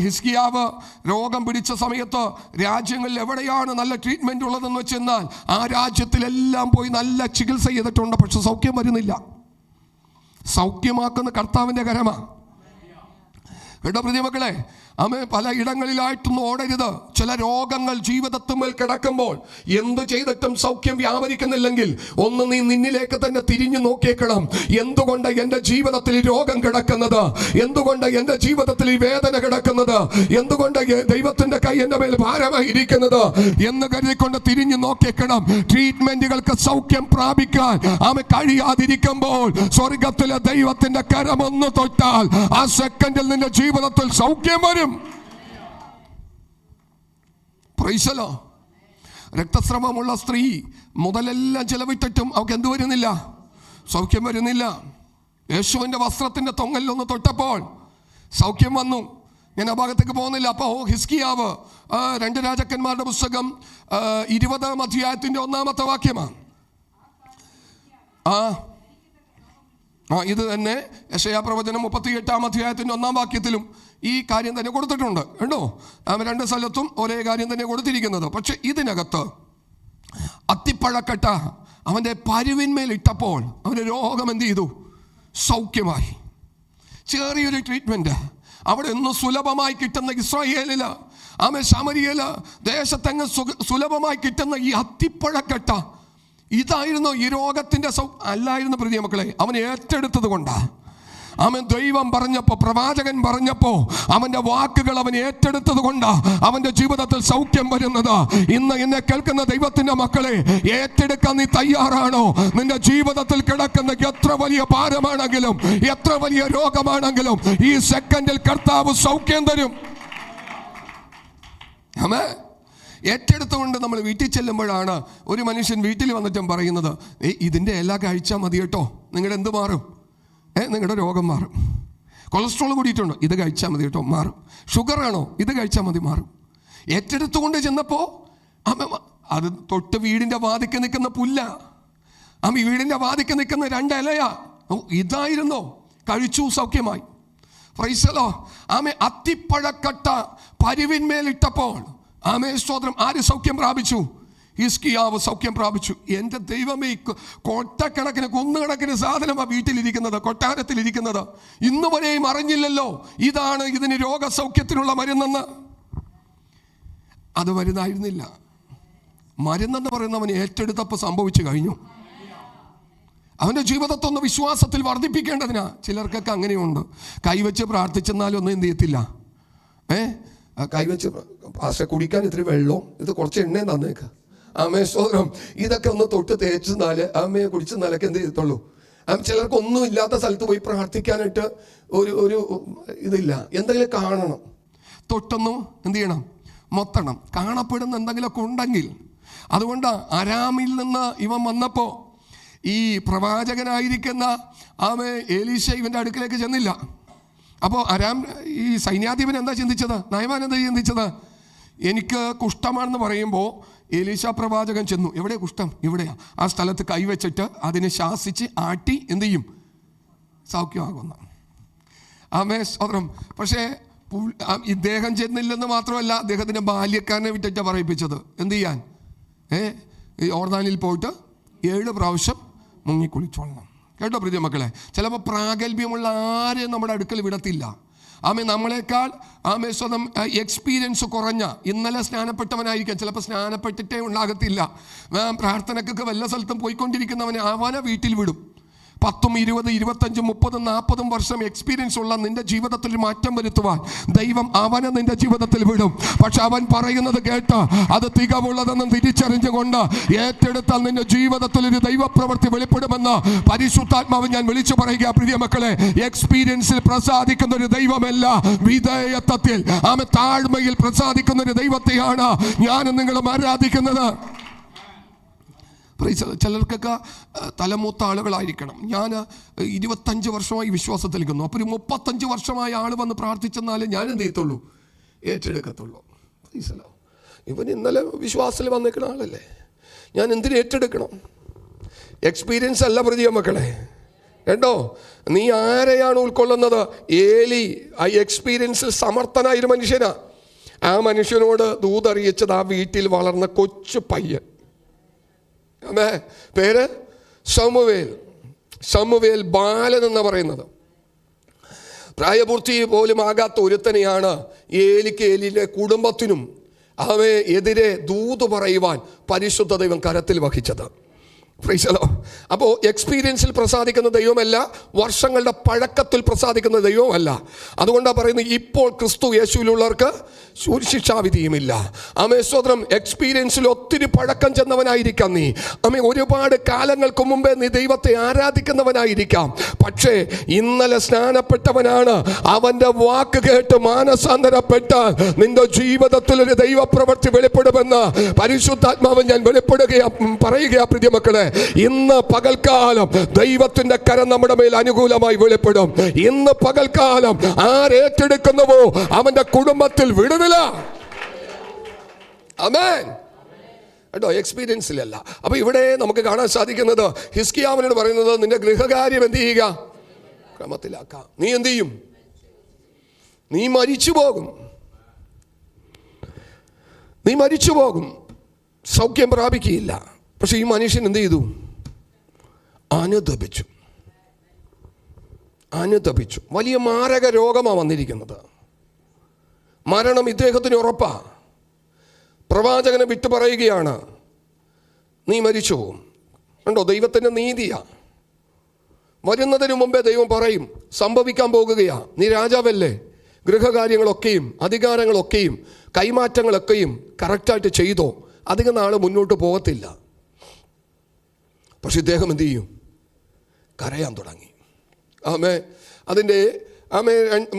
ഹിസ്കിയാവ് രോഗം പിടിച്ച സമയത്ത് രാജ്യങ്ങളിൽ എവിടെയാണ് നല്ല ട്രീറ്റ്മെൻറ്റ് ഉള്ളതെന്ന് വെച്ചെന്നാൽ ആ രാജ്യത്തിലെല്ലാം പോയി നല്ല ചികിത്സ ചെയ്തിട്ടുണ്ട്. പക്ഷെ സൗഖ്യം വരുന്നില്ല. സൗഖ്യമാക്കുന്ന കർത്താവിൻ്റെ കരമാണ്. കേട്ടോ പ്രിയമക്കളെ, പല ഇടങ്ങളിലായിട്ടൊന്നും ഓടരുത്. ചില രോഗങ്ങൾ ജീവിതത്തുമ്മേൽ കിടക്കുമ്പോൾ എന്തു ചെയ്തിട്ടും സൗഖ്യം വ്യാപരിക്കുന്നില്ലെങ്കിൽ ഒന്ന് നീ നിന്നിലേക്ക് തന്നെ തിരിഞ്ഞു നോക്കിയേക്കണം. എന്തുകൊണ്ട് എൻ്റെ ജീവിതത്തിൽ ഈ രോഗം കിടക്കുന്നത്? എന്തുകൊണ്ട് എൻ്റെ ജീവിതത്തിൽ ഈ വേദന കിടക്കുന്നത്? എന്തുകൊണ്ട് ദൈവത്തിൻ്റെ കൈ എൻ്റെ മേൽ ഭാരമായിരിക്കുന്നത് എന്ന് കരുതിക്കൊണ്ട് തിരിഞ്ഞു നോക്കിയേക്കണം. ട്രീറ്റ്മെന്റുകൾക്ക് സൗഖ്യം പ്രാപിക്കാൻ കഴിയാതിരിക്കുമ്പോൾ സ്വർഗത്തിലെ ദൈവത്തിൻ്റെ കരമൊന്ന് തൊട്ടാൽ ആ സെക്കൻഡിൽ നിന്റെ ജീവിതത്തിൽ സൗഖ്യം വരും. പ്രൈസലോ. രക്തസ്രവമുള്ള സ്ത്രീ മുതലെല്ലാം ചെലവിട്ടിട്ടും അവൾക്ക് എന്ത് വരുന്നില്ല? സൗഖ്യം വരുന്നില്ല. യേശുവിൻ്റെ വസ്ത്രത്തിൻ്റെ തൊങ്ങലിലൊന്ന് തൊട്ടപ്പോൾ സൗഖ്യം വന്നു. ഞാൻ ആ ഭാഗത്തേക്ക് പോകുന്നില്ല. അപ്പോൾ ഹിസ്കിയാവ് 2 രാജാക്കന്മാരുടെ പുസ്തകം 20-ാം അധ്യായത്തിൻ്റെ 1-ാമത്തെ വാക്യമാണ്. ഇത് തന്നെ യെശയ്യാ പ്രവചനം 38-ാം അധ്യായത്തിൻ്റെ 1-ാം വാക്യത്തിലും ഈ കാര്യം തന്നെ കൊടുത്തിട്ടുണ്ട്. കേട്ടോ, 2 സ്ഥലത്തും ഒരേ കാര്യം തന്നെ കൊടുത്തിരിക്കുന്നത്. പക്ഷെ ഇതിനകത്ത് അത്തിപ്പഴക്കട്ട അവൻ്റെ പരുവിന്മേൽ ഇട്ടപ്പോൾ അവൻ്റെ രോഗം എന്ത് ചെയ്തു? സൗഖ്യമായി. ചെറിയൊരു ട്രീറ്റ്മെൻറ്റ് അവിടെ ഒന്നും സുലഭമായി കിട്ടുന്ന ഇസ്രായേലില്, ശമരിയയില് ദേശത്തെങ്ങ് സുലഭമായി കിട്ടുന്ന ഈ അത്തിപ്പഴക്കട്ട ഇതായിരുന്നു ഈ രോഗത്തിൻ്റെ അല്ലായിരുന്നു പ്രിയമക്കളെ. അവൻ ഏറ്റെടുത്തത് കൊണ്ടാ. ദൈവം പറഞ്ഞപ്പോൾ, പ്രവാചകൻ പറഞ്ഞപ്പോൾ അവൻ്റെ വാക്കുകൾ അവൻ ഏറ്റെടുത്തത് കൊണ്ടാ അവൻ്റെ ജീവിതത്തിൽ സൗഖ്യം വരുന്നത്. ഇന്ന് എന്നെ കേൾക്കുന്ന ദൈവത്തിൻ്റെ മക്കളെ, ഏറ്റെടുക്കാൻ നീ തയ്യാറാണോ? നിന്റെ ജീവിതത്തിൽ കിടക്കുന്ന എത്ര വലിയ ഭാരമാണെങ്കിലും എത്ര വലിയ രോഗമാണെങ്കിലും ഈ സെക്കൻഡിൽ കർത്താവ് സൗഖ്യം തരും. ഏറ്റെടുത്തുകൊണ്ട് നമ്മൾ വീട്ടിൽ ചെല്ലുമ്പോഴാണ് ഒരു മനുഷ്യൻ വീട്ടിൽ വന്നിട്ടും പറയുന്നത്, ഇതിൻ്റെ എല്ലാ കഴിച്ചാൽ മതി കേട്ടോ, നിങ്ങളുടെ എന്ത് മാറും? നിങ്ങളുടെ രോഗം മാറും. കൊളസ്ട്രോൾ കൂടിയിട്ടുണ്ടോ? ഇത് കഴിച്ചാൽ മതി കേട്ടോ, മാറും. ഷുഗറാണോ? ഇത് കഴിച്ചാൽ മതി, മാറും. ഏറ്റെടുത്തുകൊണ്ട് ചെന്നപ്പോൾ അത് തൊട്ട് വീടിൻ്റെ വാതിക്ക് നിൽക്കുന്ന പുല്ല, വീടിൻ്റെ വാതിക്ക് നിൽക്കുന്ന 2 ഇലയാ. ഇതായിരുന്നോ? കഴിച്ചു, സൗഖ്യമായി. പ്രൈസലോ. അത്തിപ്പഴക്കട്ട പരുവിന്മേലിട്ടപ്പോൾ സ്തോത്രം ആര് സൗഖ്യം പ്രാപിച്ചു? ഹിസ്കിയാവ് സൗഖ്യം പ്രാപിച്ചു. എൻ്റെ ദൈവമേ, കൊട്ടക്കണക്കിന് കുന്നുകണക്കിന് സാധനമാണ് വീട്ടിലിരിക്കുന്നത്, കൊട്ടാരത്തിലിരിക്കുന്നത്. ഇന്ന് വരെയും അറിഞ്ഞില്ലല്ലോ ഇതാണ് ഇതിന് രോഗസൗഖ്യത്തിനുള്ള മരുന്നെന്ന്. അത് മരുന്നായിരുന്നില്ല. മരുന്നെന്ന് പറയുന്നവൻ ഏറ്റെടുത്തപ്പോൾ സംഭവിച്ചു കഴിഞ്ഞു. അവൻ്റെ ജീവിതത്തൊന്ന് വിശ്വാസത്തിൽ വർദ്ധിപ്പിക്കേണ്ടതിനാ. ചിലർക്കൊക്കെ അങ്ങനെയുണ്ട്, കൈവച്ച് പ്രാർത്ഥിച്ചെന്നാലും ഒന്നും എന്ത് ചെയ്യത്തില്ല. കൈവച്ച് പാസ്റ്റർ കുടിക്കാൻ ഇത്തിരി വെള്ളവും ഇത് കുറച്ച് എണ്ണയും തന്നേക്ക, ആമേ സ്തോത്രം, ഇതൊക്കെ ഒന്ന് തൊട്ട് തേച്ചെന്നാല് ആമയെ കുടിച്ചെന്നാലൊക്കെ എന്ത് ചെയ്യത്തുള്ളൂ. ചിലർക്ക് ഒന്നും ഇല്ലാത്ത സ്ഥലത്ത് പോയി പ്രാർത്ഥിക്കാനായിട്ട് ഒരു ഇതില്ല, എന്തെങ്കിലും കാണണം, തൊട്ടൊന്നും എന്ത് ചെയ്യണം, മൊത്തണം, കാണപ്പെടുന്ന എന്തെങ്കിലുമൊക്കെ ഉണ്ടെങ്കിൽ. അതുകൊണ്ട് അരാമിൽ നിന്ന് ഇവൻ വന്നപ്പോൾ ഈ പ്രവാചകനായിരിക്കുന്ന എലീശ ഇവൻ്റെ അടുക്കിലേക്ക് ചെന്നില്ല. അപ്പോൾ അരാം ഈ സൈന്യാധിപൻ എന്താ ചിന്തിച്ചത്, നയമാൻ എന്താ ചിന്തിച്ചത്, എനിക്ക് കുഷ്ഠമാണെന്ന് പറയുമ്പോൾ എലീശ പ്രവാചകൻ ചെന്നു, എവിടെ കുഷ്ഠം, ഇവിടെയാ, ആ സ്ഥലത്ത് കൈവച്ചിട്ട് അതിനെ ശാസിച്ച് ആട്ടി എന്ത് ചെയ്യും, സൗഖ്യമാകുന്ന. ആമേ സ്തോത്രം. പക്ഷേ ഇദ്ദേഹം ചെന്നില്ലെന്ന് മാത്രമല്ല, അദ്ദേഹത്തിൻ്റെ ബാല്യക്കാരനെ വിട്ടിട്ടാണ് പറയിപ്പിച്ചത് എന്ത് ചെയ്യാൻ, യോർദാനിൽ പോയിട്ട് 7 പ്രാവശ്യം മുങ്ങിക്കുളിച്ചോളണം. കേട്ടോ പ്രിയ മക്കളെ, ചിലപ്പോൾ പ്രാഗൽഭ്യമുള്ള ആരെയും നമ്മുടെ അടുക്കൽ വിടത്തില്ല. നമ്മളെക്കാൾ സ്വന്തം എക്സ്പീരിയൻസ് കുറഞ്ഞ, ഇന്നലെ സ്നാനപ്പെട്ടവനായിരിക്കാം, ചിലപ്പോൾ സ്നാനപ്പെട്ടിട്ടേ ഉണ്ടാകത്തില്ല, പ്രാർത്ഥനക്കൊക്കെ വല്ല സ്ഥലത്തും പോയിക്കൊണ്ടിരിക്കുന്നവനെ അവനെ വീട്ടിൽ വിടും. 10, 20, 25, 30, 40 വർഷം എക്സ്പീരിയൻസ് ഉള്ള നിന്റെ ജീവിതത്തിൽ മാറ്റം വരുത്തുവാൻ ദൈവം അവനെ നിന്റെ ജീവിതത്തിൽ വിടും. പക്ഷെ അവൻ പറയുന്നത് കേട്ട് അത് തികവുള്ളതെന്ന് തിരിച്ചറിഞ്ഞുകൊണ്ട് ഏറ്റെടുത്താൽ നിന്റെ ജീവിതത്തിൽ ഒരു ദൈവപ്രവൃത്തി വെളിപ്പെടുമെന്ന് പരിശുദ്ധാത്മാവ് ഞാൻ വിളിച്ചു പറയുക. പ്രിയ മക്കളെ, എക്സ്പീരിയൻസിൽ പ്രസാദിക്കുന്ന ഒരു ദൈവമല്ല, വിധേയത്വത്തിൽ താഴ്മയിൽ പ്രസാദിക്കുന്ന ഒരു ദൈവത്തെയാണ് ഞാനും നിങ്ങളും ആരാധിക്കുന്നത്. ചിലർക്കൊക്കെ തലമൂത്ത ആളുകളായിരിക്കണം. ഞാൻ 25 വർഷമായി വിശ്വാസത്തിൽ നിൽക്കുന്നു. അപ്പോൾ ഒരു 35 വർഷമായ ആൾ വന്ന് പ്രാർത്ഥിച്ചെന്നാലേ ഞാൻ എന്ത് ചെയ്യത്തുള്ളൂ, ഏറ്റെടുക്കത്തുള്ളൂ. ഇവൻ ഇന്നലെ വിശ്വാസത്തിൽ വന്നിരിക്കുന്ന ആളല്ലേ, ഞാൻ എന്തിനു ഏറ്റെടുക്കണം? എക്സ്പീരിയൻസ് അല്ല പ്രിയ മക്കളെ, കേട്ടോ. നീ ആരെയാണ് ഉൾക്കൊള്ളുന്നത്? ഏലി ആ എക്സ്പീരിയൻസിൽ സമർത്ഥനായൊരു മനുഷ്യനാ. ആ മനുഷ്യനോട് ദൂതറിയിച്ചത് ആ വീട്ടിൽ വളർന്ന കൊച്ചു പയ്യൻ, പേര് ശമൂവേൽ ബാലൻ എന്ന് പറയുന്നത്. പ്രായപൂർത്തി പോലും ആകാത്ത ഒരുത്തനെയാണ് ഏലിയുടെ കുടുംബത്തിനും എതിരെ ദൂത് പറയുവാൻ പരിശുദ്ധ ദൈവം കരത്തിൽ വഹിച്ചത്. അപ്പോൾ എക്സ്പീരിയൻസിൽ പ്രസാദിക്കുന്ന ദൈവമല്ല, വർഷങ്ങളുടെ പഴക്കത്തിൽ പ്രസാദിക്കുന്ന ദൈവമല്ല. അതുകൊണ്ടാണ് പറയുന്നത്, ഇപ്പോൾ ക്രിസ്തു യേശുവിലുള്ളവർക്ക് ശിക്ഷാവിധിയുമില്ല. സ്തോത്രം. എക്സ്പീരിയൻസിൽ ഒത്തിരി പഴക്കം ചെന്നവനായിരിക്കാം നീ, ഒരുപാട് കാലങ്ങൾക്ക് മുമ്പേ നീ ദൈവത്തെ ആരാധിക്കുന്നവനായിരിക്കാം. പക്ഷേ ഇന്നലെ സ്നാനപ്പെട്ടവനാണ്. അവൻ്റെ വാക്ക് കേട്ട് മാനസാന്തരപ്പെട്ട് നിന്റെ ജീവിതത്തിൽ ഒരു ദൈവപ്രവൃത്തി വെളിപ്പെടുമെന്ന് പരിശുദ്ധാത്മാവ് ഞാൻ പറയുക. പ്രിയ മക്കളെ, ഇന്ന് പകൽക്കാലം ദൈവത്തിന്റെ കരം നമ്മുടെ മേൽ അനുകൂലമായി വെളിപ്പെടും. ഇന്ന് പകൽക്കാലം ആരേറ്റെടുക്കുന്നുവോ അവന്റെ കുടുംബത്തിൽ വിടുതല. ആമേൻ. കേട്ടോ, എക്സ്പീരിയൻസിലല്ല. അപ്പൊ ഇവിടെ നമുക്ക് കാണാൻ സാധിക്കുന്നത്, ഹിസ്കിയാവിനോട് പറയുന്നത്, നിന്റെ ഗൃഹകാര്യം എന്ത് ചെയ്യുക, ക്രമത്തിലാക്കാം. നീ എന്ത് ചെയ്യും? നീ മരിച്ചു പോകും, സൗഖ്യം പ്രാപിക്കുകയില്ല. പക്ഷെ ഈ മനുഷ്യൻ എന്ത് ചെയ്തു? അനുതപിച്ചു. വലിയ മാരക രോഗമാണ് വന്നിരിക്കുന്നത്. മരണം ഇദ്ദേഹത്തിന് ഉറപ്പാ. പ്രവാചകനെ വിട്ടു പറയുകയാണ്, നീ മരിച്ചു പോകും. കണ്ടോ, ദൈവത്തിൻ്റെ നീതിയാ. വരുന്നതിന് മുമ്പേ ദൈവം പറയും, സംഭവിക്കാൻ പോകുകയാ. നീ രാജാവല്ലേ, ഗൃഹകാര്യങ്ങളൊക്കെയും അധികാരങ്ങളൊക്കെയും കൈമാറ്റങ്ങളൊക്കെയും കറക്റ്റായിട്ട് ചെയ്തോ, അധികം നാൾ മുന്നോട്ട് പോകത്തില്ല. പക്ഷെ ഇദ്ദേഹം എന്ത് ചെയ്യും? കരയാൻ തുടങ്ങി. അതിൻ്റെ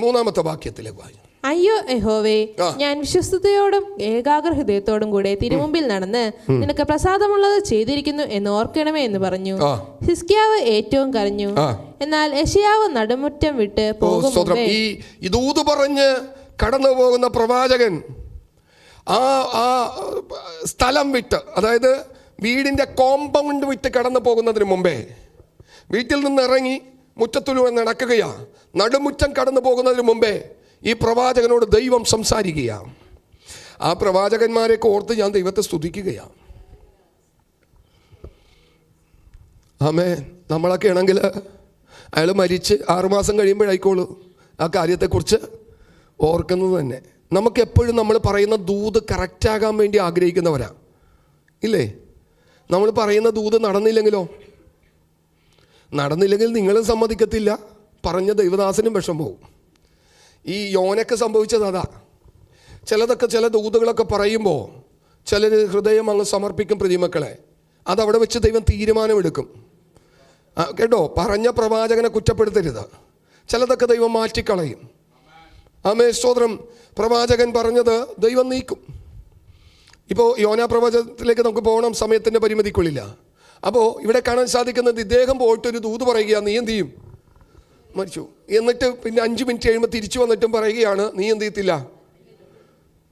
3-ാമത്തെ വാക്യത്തിലേക്ക് വായി. അയ്യോ യഹോവേ, ഞാൻ വിശ്വസ്തയോടും ഏകാഗ്ര ഹൃദയത്തോടും കൂടെ തിരുമുമ്പിൽ നടന്ന് നിനക്ക് പ്രസാദമുള്ളത് ചെയ്തിരിക്കുന്നു എന്ന് ഓർക്കണമേ എന്ന് പറഞ്ഞു. ഹിസ്കിയാവ് ഏറ്റവും കരഞ്ഞു. എന്നാൽ യെശയ്യാവ് നടുമുറ്റം വിട്ട് പോകും. ഈ ദൂത് പറഞ്ഞ് കടന്നു പോകുന്ന പ്രവാചകൻ ആ സ്ഥലം വിട്ട്, അതായത് വീടിൻ്റെ കോമ്പൗണ്ട് വിട്ട് കടന്നു പോകുന്നതിന് മുമ്പേ വീട്ടിൽ നിന്ന് ഇറങ്ങി മുറ്റത്തിലൂടെ നടക്കുകയാ. നടുമുറ്റം കടന്നു പോകുന്നതിന് മുമ്പേ ഈ പ്രവാചകനോട് ദൈവം സംസാരിക്കുകയാണ്. ആ പ്രവാചകന്മാരെയൊക്കെ ഓർത്ത് ഞാൻ ദൈവത്തെ സ്തുതിക്കുകയാണ്. നമ്മളൊക്കെ ആണെങ്കിൽ അയാൾ മരിച്ച് 6 മാസം കഴിയുമ്പോഴായിക്കോളൂ ആ കാര്യത്തെക്കുറിച്ച് ഓർക്കുന്നത് തന്നെ. നമുക്കെപ്പോഴും നമ്മൾ പറയുന്ന ദൂത് കറക്റ്റാകാൻ വേണ്ടി ആഗ്രഹിക്കുന്നവരാ. ഇല്ലേ? നമ്മൾ പറയുന്ന ദൂത് നടന്നില്ലെങ്കിലോ? നടന്നില്ലെങ്കിൽ നിങ്ങളും സമ്മതിക്കത്തില്ല, പറഞ്ഞ ദൈവദാസനും വിഷം പോകും. ഈ യോനയ്ക്ക് സംഭവിച്ചത് അതാ. ചില ദൂതുകളൊക്കെ പറയുമ്പോൾ ചിലർ ഹൃദയം അങ്ങ് സമർപ്പിക്കും പ്രതിമക്കളെ. അതവിടെ വെച്ച് ദൈവം തീരുമാനമെടുക്കും. കേട്ടോ, പറഞ്ഞ പ്രവാചകനെ കുറ്റപ്പെടുത്തരുത്. ചിലതൊക്കെ ദൈവം മാറ്റിക്കളയും. ആമേൻ, സ്തോത്രം. പ്രവാചകൻ പറഞ്ഞത് ദൈവം നീക്കും. ഇപ്പോൾ യോനാ പ്രവചനത്തിലേക്ക് നമുക്ക് പോകണം, സമയത്തിൻ്റെ പരിമിതിക്കുള്ളില്ല. അപ്പോൾ ഇവിടെ കാണാൻ സാധിക്കുന്നത്, ഇദ്ദേഹം പോയിട്ടൊരു ദൂത് പറയുകയാണ്, നീ എന്ത് ചെയ്യും? മരിച്ചു. എന്നിട്ട് പിന്നെ 5 മിനിറ്റ് കഴിയുമ്പോൾ തിരിച്ചു വന്നിട്ടും പറയുകയാണ്, നീ എന്ത് ചെയ്യത്തില്ല?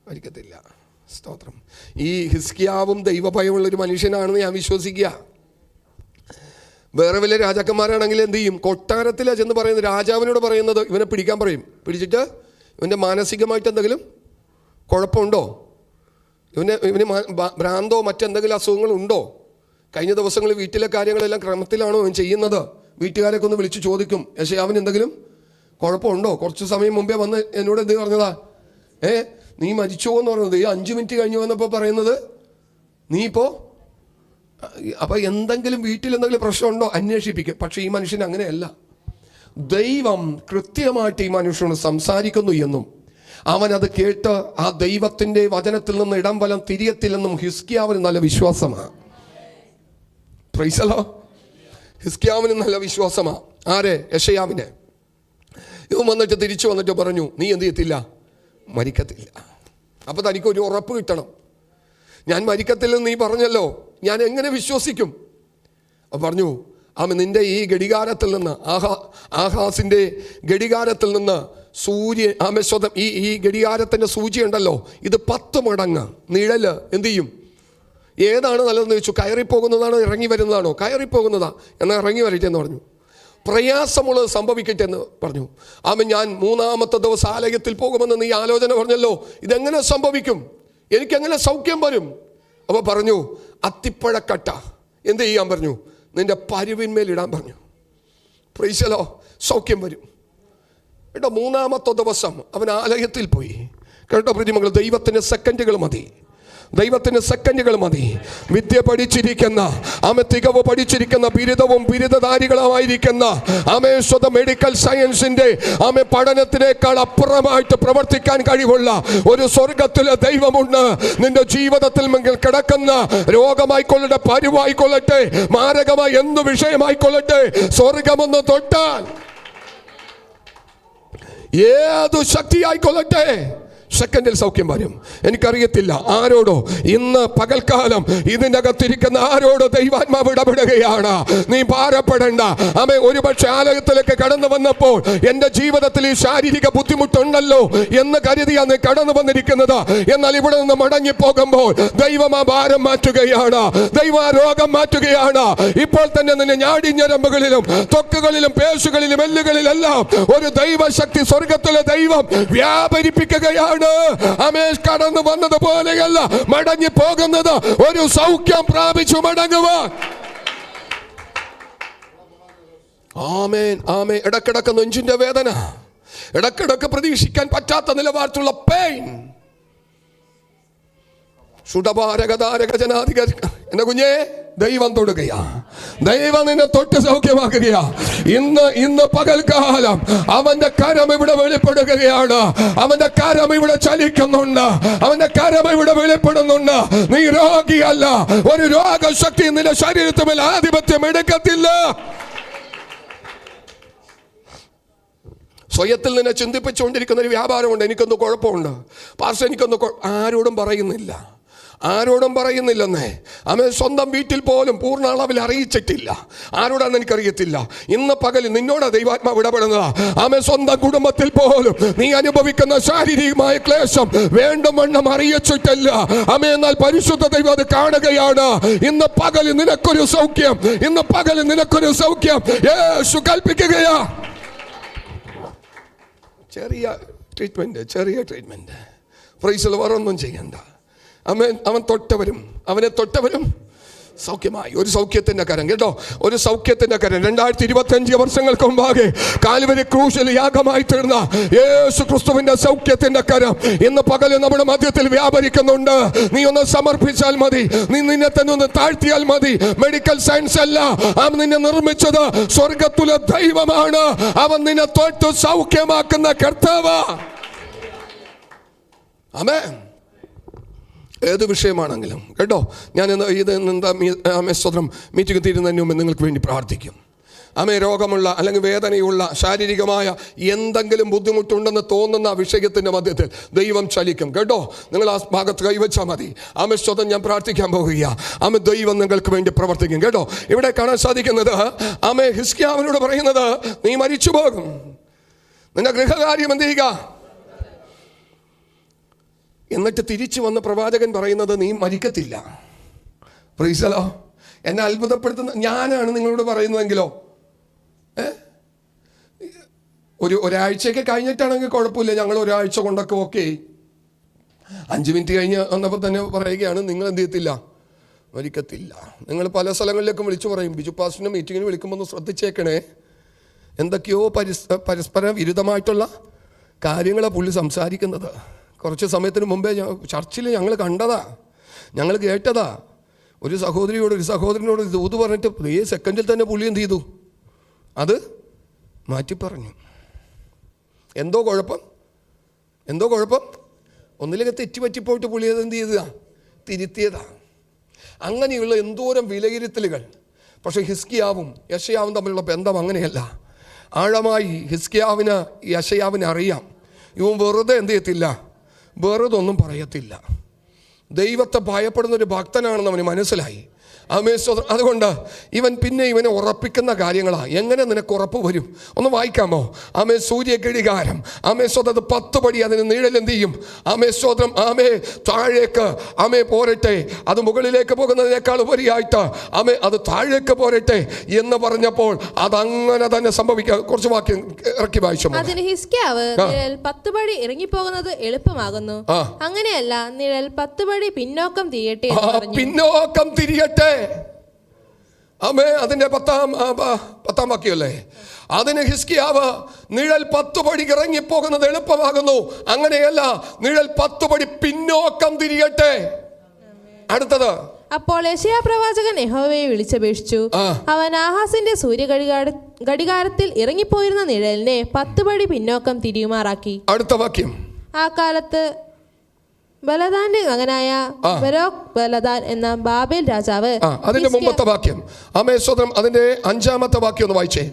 മരിക്കത്തില്ല. സ്തോത്രം. ഈ ഹിസ്കിയാവും ദൈവഭയമുള്ളൊരു മനുഷ്യനാണെന്ന് ഞാൻ വിശ്വസിക്കുക. വേറെ വലിയ രാജാക്കന്മാരാണെങ്കിൽ എന്ത് ചെയ്യും? കൊട്ടാരത്തിലാ ചെന്ന് പറയുന്നത്, രാജാവിനോട് പറയുന്നത് ഇവനെ പിടിക്കാൻ പറയും. പിടിച്ചിട്ട് ഇവൻ്റെ മാനസികമായിട്ട് എന്തെങ്കിലും കുഴപ്പമുണ്ടോ, ഇവന് ഭ്രാന്തോ മറ്റെന്തെങ്കിലും അസുഖങ്ങളുണ്ടോ, കഴിഞ്ഞ ദിവസങ്ങളിൽ വീട്ടിലെ കാര്യങ്ങളെല്ലാം ക്രമത്തിലാണോ അവൻ ചെയ്യുന്നത്, വീട്ടുകാരൊക്കെ ഒന്ന് വിളിച്ച് ചോദിക്കും, യെശയ്യാവിന് എന്തെങ്കിലും കുഴപ്പമുണ്ടോ? കുറച്ച് സമയം മുമ്പേ വന്ന് എന്നോട് എന്ത് പറഞ്ഞതാ, നീ മരിച്ചോ എന്ന് പറഞ്ഞത്. ഈ 5 മിനിറ്റ് കഴിഞ്ഞു വന്നപ്പോൾ പറയുന്നത് നീ ഇപ്പോൾ, അപ്പോൾ എന്തെങ്കിലും വീട്ടിൽ എന്തെങ്കിലും പ്രശ്നമുണ്ടോ അന്വേഷിപ്പിക്കും. പക്ഷേ ഈ മനുഷ്യൻ അങ്ങനെയല്ല. ദൈവം കൃത്യമായിട്ട് ഈ മനുഷ്യനോട് സംസാരിക്കുന്നു എന്നും അവനത് കേട്ട് ആ ദൈവത്തിൻ്റെ വചനത്തിൽ നിന്ന് ഇടം വലം തിരിയത്തില്ലെന്നും ഹിസ്കിയാവിന് നല്ല വിശ്വാസമാണ്. Praise the Lord. ഹിസ്കിയാവിന് നല്ല വിശ്വാസമാണ്. ആരെ? യെശയ്യാവിനെ. ഇവൻ വന്നിട്ട് തിരിച്ചു വന്നിട്ട് പറഞ്ഞു, നീ എന്ത് ചെയ്യത്തില്ല? മരിക്കത്തില്ല. അപ്പോൾ തനിക്കൊരു ഉറപ്പ് കിട്ടണം. ഞാൻ മരിക്കത്തില്ലെന്ന് നീ പറഞ്ഞല്ലോ, ഞാൻ എങ്ങനെ വിശ്വസിക്കും? അപ്പോൾ പറഞ്ഞു, നിന്റെ ഈ ഘടികാരത്തിൽ നിന്ന്, ആഹാസിൻ്റെ ഘടികാരത്തിൽ നിന്ന് സൂര്യൻ, സ്വതം ഈ ഘടികാരത്തിൻ്റെ സൂചി ഉണ്ടല്ലോ, ഇത് 10 മടങ്ങ് നിഴല് എന്ത് ചെയ്യും? ഏതാണ് നല്ലതെന്ന് ചോദിച്ചു. കയറിപ്പോകുന്നതാണോ ഇറങ്ങി വരുന്നതാണോ? കയറിപ്പോകുന്നതാ, എന്നാൽ ഇറങ്ങി വരട്ടെ എന്ന് പറഞ്ഞു. പ്രയാസമുള്ളത് സംഭവിക്കട്ടെ എന്ന് പറഞ്ഞു. ഞാൻ 3-ാമത്തെ ദിവസം ആലയത്തിൽ പോകുമെന്ന് നീ ആലോചന പറഞ്ഞല്ലോ, ഇതെങ്ങനെ സംഭവിക്കും? എനിക്കെങ്ങനെ സൗഖ്യം വരും? അപ്പോൾ പറഞ്ഞു, അത്തിപ്പഴക്കട്ട എന്ത് ചെയ്യാൻ പറഞ്ഞു? നിന്റെ പരുവിന്മേലിടാൻ പറഞ്ഞു. Praise the Lord. സൗഖ്യം വരും. കേട്ടോ, 3-ാമത്തെ ദിവസം അവൻ ആലയത്തിൽ പോയി. കേട്ടോ പ്രിയമക്കൾ, ദൈവത്തിന് സെക്കൻഡുകൾ മതി. ദൈവത്തിന് സെക്കൻഡുകൾ മതി. വിദ്യ പഠിച്ചിരിക്കുന്ന, തികവ് പഠിച്ചിരിക്കുന്ന, ബിരുദവും ബിരുദധാരികളുമായിരിക്കുന്ന സ്വന്തം മെഡിക്കൽ സയൻസിന്റെ പഠനത്തിനേക്കാൾ അപ്പുറമായിട്ട് പ്രവർത്തിക്കാൻ കഴിവുള്ള ഒരു സ്വർഗത്തിലെ ദൈവമുണ്ട്. നിന്റെ ജീവിതത്തിൽ കിടക്കുന്ന രോഗമായിക്കൊള്ളട്ടെ, പരുവായിക്കൊള്ളട്ടെ, മാരകമായി എന്തു വിഷയമായിക്കൊള്ളട്ടെ, സ്വർഗമൊന്ന് തൊട്ടാൽ ഏതു ശക്തിയായിക്കൊള്ളട്ടെ, സെക്കൻഡിൽ സൗഖ്യം വരും. എനിക്കറിയത്തില്ല ആരോടോ ഇന്ന് പകൽക്കാലം ഇതിനകത്തിരിക്കുന്ന ആരോടോ ദൈവാത്മാവ് ഇടപെടുകയാണ്. നീ ഭാരപ്പെടേണ്ട. ഒരുപക്ഷെ ആലയത്തിലേക്ക് കടന്നു വന്നപ്പോൾ എൻ്റെ ജീവിതത്തിൽ ഈ ശാരീരിക ബുദ്ധിമുട്ടുണ്ടല്ലോ എന്ന് കരുതിയാണ് നീ കടന്നു വന്നിരിക്കുന്നത്. എന്നാൽ ഇവിടെ നിന്ന് മടങ്ങിപ്പോകുമ്പോൾ ദൈവം ആ ഭാരം മാറ്റുകയാണ്, ദൈവം ആ രോഗം മാറ്റുകയാണ്. ഇപ്പോൾ തന്നെ നിന്നെ ഞാടിഞ്ഞരമ്പുകളിലും ത്വക്കുകളിലും പേശുകളിലും എല്ലുകളിലെല്ലാം ഒരു ദൈവശക്തി സ്വർഗത്തിലെ ദൈവം വ്യാപരിപ്പിക്കുകയാണ്. കടന്നു വന്നതുപോലെയല്ല മടങ്ങി പോകുന്നത്, ഒരു സൗഖ്യം പ്രാപിച്ചു മടങ്ങുവാൻ. ആമേൻ, ആമേൻ. ഇടക്കിടക്ക് നെഞ്ചിന്റെ വേദന, ഇടക്കിടക്ക് പ്രതീക്ഷിക്കാൻ പറ്റാത്ത നിലവാരത്തിലുള്ള പെയിൻ. എന്റെ കുഞ്ഞേ, ദൈവം തൊടുകയാ, ദൈവം നിന്നെ തൊട്ട് സൗഖ്യമാക്കുകയാ. ഇന്ന് പകൽക്കാലം അവന്റെ കരം ഇവിടെ വെളിപ്പെടുകയാണ്. അവന്റെ കരം ഇവിടെ ചലിക്കുന്നുണ്ട്, അവന്റെ കരം ഇവിടെ വെളിപ്പെടുന്നുണ്ട്. നീ രോഗിയല്ല. ഒരു രോഗശക്തി നിന്റെ ശരീരത്തിൽ ആധിപത്യം എടുക്കത്തില്ല. സ്വയത്തിൽ നിന്നെ ചിന്തിപ്പിച്ചുകൊണ്ടിരിക്കുന്ന ഒരു വ്യാപാരമുണ്ട്. എനിക്കൊന്ന് കുഴപ്പമുണ്ട് പാസ്റ്റർ, എനിക്കൊന്ന് ആരോടും പറയുന്നില്ലെന്നേ. സ്വന്തം വീട്ടിൽ പോലും പൂർണ്ണ അളവിൽ അറിയിച്ചിട്ടില്ല. ആരോടാന്ന് എനിക്കറിയത്തില്ല. ഇന്ന് പകൽ നിന്നോട് ദൈവാത്മാവ് ഇടപെടുന്നതാ. സ്വന്തം കുടുംബത്തിൽ പോലും നീ അനുഭവിക്കുന്ന ശാരീരികമായ ക്ലേശം വേണ്ടും വണ്ണം അറിയിച്ചിട്ടില്ല. എന്നാൽ പരിശുദ്ധ ദൈവം അത് കാണുകയാണ്. ഇന്ന് പകൽ നിനക്കൊരു സൗഖ്യം, ഇന്ന് പകൽ നിനക്കൊരു സൗഖ്യം യേശു കൽപ്പിക്കുകയാ. ചെറിയ ട്രീറ്റ്മെന്റ്. Praise the Lord. വേറൊന്നും ചെയ്യണ്ട. അവൻ തൊട്ടവരും അവനെ തൊട്ടവരും സൗഖ്യമായി. ഒരു സൗഖ്യത്തിൻ്റെ കരം കേട്ടോ, ഒരു സൗഖ്യത്തിൻ്റെ കരം. 2025 വർഷങ്ങൾക്ക് മുമ്പാകെ കാൽവരി ക്രൂശിൽ യാഗമായി തീർന്ന യേശു ക്രിസ്തുവിൻ്റെ സൗഖ്യത്തിൻ്റെ കരം ഇന്ന് പകല് നമ്മുടെ മധ്യത്തിൽ വ്യാപരിക്കുന്നുണ്ട്. നീ ഒന്ന് സമർപ്പിച്ചാൽ മതി, നീ നിന്നെ തന്നെ ഒന്ന് താഴ്ത്തിയാൽ മതി. മെഡിക്കൽ സയൻസ് അല്ല, അവൻ നിന്നെ നിർമ്മിച്ചത് സ്വർഗത്തിലെ ദൈവമാണ്. അവൻ നിന്നെ തൊട്ട് സൗഖ്യമാക്കുന്ന കർത്താവ്. ആമേൻ. ഏത് വിഷയമാണെങ്കിലും കേട്ടോ, ഞാൻ ഇത് സ്വതന്ത്രം മീറ്റിംഗ് തീരുന്നതിന് മുമ്പ് നിങ്ങൾക്ക് വേണ്ടി പ്രാർത്ഥിക്കും. രോഗമുള്ള അല്ലെങ്കിൽ വേദനയുള്ള ശാരീരികമായ എന്തെങ്കിലും ബുദ്ധിമുട്ടുണ്ടെന്ന് തോന്നുന്ന വിഷയത്തിൻ്റെ മധ്യത്തിൽ ദൈവം ചലിക്കും കേട്ടോ. നിങ്ങൾ ആ ഭാഗത്ത് കൈവച്ചാൽ മതി. സ്വതം ഞാൻ പ്രാർത്ഥിക്കാൻ പോകുക. ദൈവം നിങ്ങൾക്ക് വേണ്ടി പ്രവർത്തിക്കും കേട്ടോ. ഇവിടെ കാണാൻ സാധിക്കുന്നത് ഹിസ്കിയാവിനോട് പറയുന്നത്, നീ മരിച്ചു പോകും, നിന്റെ ഗൃഹകാര്യം എന്ത് ചെയ്യുക. എന്നിട്ട് തിരിച്ചു വന്ന പ്രവാചകൻ പറയുന്നത്, നീ മരിക്കത്തില്ല. Praise the Lord. എന്നെ അത്ഭുതപ്പെടുത്തുന്ന ഞാനാണ് നിങ്ങളോട് പറയുന്നതെങ്കിലോ, ഒരാഴ്ചയൊക്കെ കഴിഞ്ഞിട്ടാണെങ്കിൽ കുഴപ്പമില്ല, ഞങ്ങൾ ഒരാഴ്ച കൊണ്ടൊക്കെ ഓക്കെ. 5 മിനിറ്റ് കഴിഞ്ഞ് വന്നപ്പോൾ തന്നെ പറയുകയാണ്, നിങ്ങൾ എന്ത് ചെയ്യത്തില്ല, മരിക്കത്തില്ല. നിങ്ങൾ പല സ്ഥലങ്ങളിലേക്കും വിളിച്ചു പറയും, ബിജു പാസ്റ്ററിൻ്റെ മീറ്റിങ്ങിന് വിളിക്കുമ്പോൾ ഒന്ന് ശ്രദ്ധിച്ചേക്കണേ, എന്തൊക്കെയോ പരസ്പരം വിരുദ്ധമായിട്ടുള്ള കാര്യങ്ങളാണ് പുള്ളി സംസാരിക്കുന്നത്. കുറച്ച് സമയത്തിന് മുമ്പേ ചർച്ചിൽ ഞങ്ങൾ കണ്ടതാ, ഞങ്ങൾ കേട്ടതാ. ഒരു സഹോദരനോട് ദൂത് പറഞ്ഞിട്ട് 3 സെക്കൻഡിൽ തന്നെ പുള്ളി എന്ത് ചെയ്തു, അത് മാറ്റി പറഞ്ഞു. എന്തോ കുഴപ്പം ഒന്നിലേക്ക് തെറ്റുപറ്റിപ്പോയിട്ട് പുള്ളി അത് എന്ത് ചെയ്തതാ, തിരുത്തിയതാ. അങ്ങനെയുള്ള എന്തോരം വിലയിരുത്തലുകൾ. പക്ഷേ ഹിസ്കിയാവും യെശയ്യാവും തമ്മിലുള്ള ബന്ധം അങ്ങനെയല്ല. ആഴമായി യെശയ്യാവിനെ അറിയാം. ഇവൻ വെറുതെ എന്ത് ചെയ്യത്തില്ല, വെറുതെ ഒന്നും പറയത്തില്ല. ദൈവത്തെ ഭയപ്പെടുന്നൊരു ഭക്തനാണെന്ന് അവന് മനസ്സിലായി. അതുകൊണ്ട് ഇവനെ ഉറപ്പിക്കുന്ന കാര്യങ്ങളാണ്. എങ്ങനെ നിനക്ക് ഉറപ്പ് വരും? ഒന്ന് വായിക്കാമോ? സൂര്യഘടികാരം അത് 10 പടി അതിന് നീഴൽ എന്ത് ചെയ്യും? സ്വതന്ത്രം താഴേക്ക് പോരട്ടെ, അത് മുകളിലേക്ക് പോകുന്നതിനേക്കാൾ ഉപരിയായിട്ട് അത് താഴേക്ക് പോരട്ടെ എന്ന് പറഞ്ഞപ്പോൾ അതങ്ങനെ തന്നെ സംഭവിക്കാം. കുറച്ച് വാക്യം ഇറക്കി വായിച്ചു. അതിന് ഹിസ്കിയാവ്, നിഴൽ 10 പടി ഇറങ്ങിപ്പോകുന്നത് എളുപ്പമാകുന്നു, അങ്ങനെയല്ല, നിഴൽ 10 പടി പിന്നോക്കം തിരിയട്ടെ. അതിന്റെ 10-ാം വാക്യമല്ലേ? അതിന് ഹിസ്കിയാവ്, നിഴൽ 10 പടി ഇറങ്ങിപ്പോകുന്നത് എളുപ്പമാകുന്നു, അങ്ങനെയല്ല, നിഴൽ 10 പടി പിന്നോക്കം തിരിയട്ടെ. അടുത്തത്, അപ്പോൾ യെശയ്യാ പ്രവാചകൻ യഹോവയെ വിളിച്ചപേക്ഷിച്ചു. അവൻ ആഹാസിന്റെ സൂര്യഘടികാരത്തിൽ ഇറങ്ങിപ്പോയിരുന്ന നിഴലിനെ 10 പടി പിന്നോക്കം തിരിയുമാറാക്കി. അടുത്ത വാക്യം, ആ കാലത്ത് ബലദാന്റെ മകനായ ബലദാൻ എന്ന ബാബേൽ രാജാവ്. അതിന്റെ മുമ്പത്തെ വാക്യം, അതിന്റെ 5-ാമത്തെ വാക്യം ഒന്ന് വായിച്ചേ.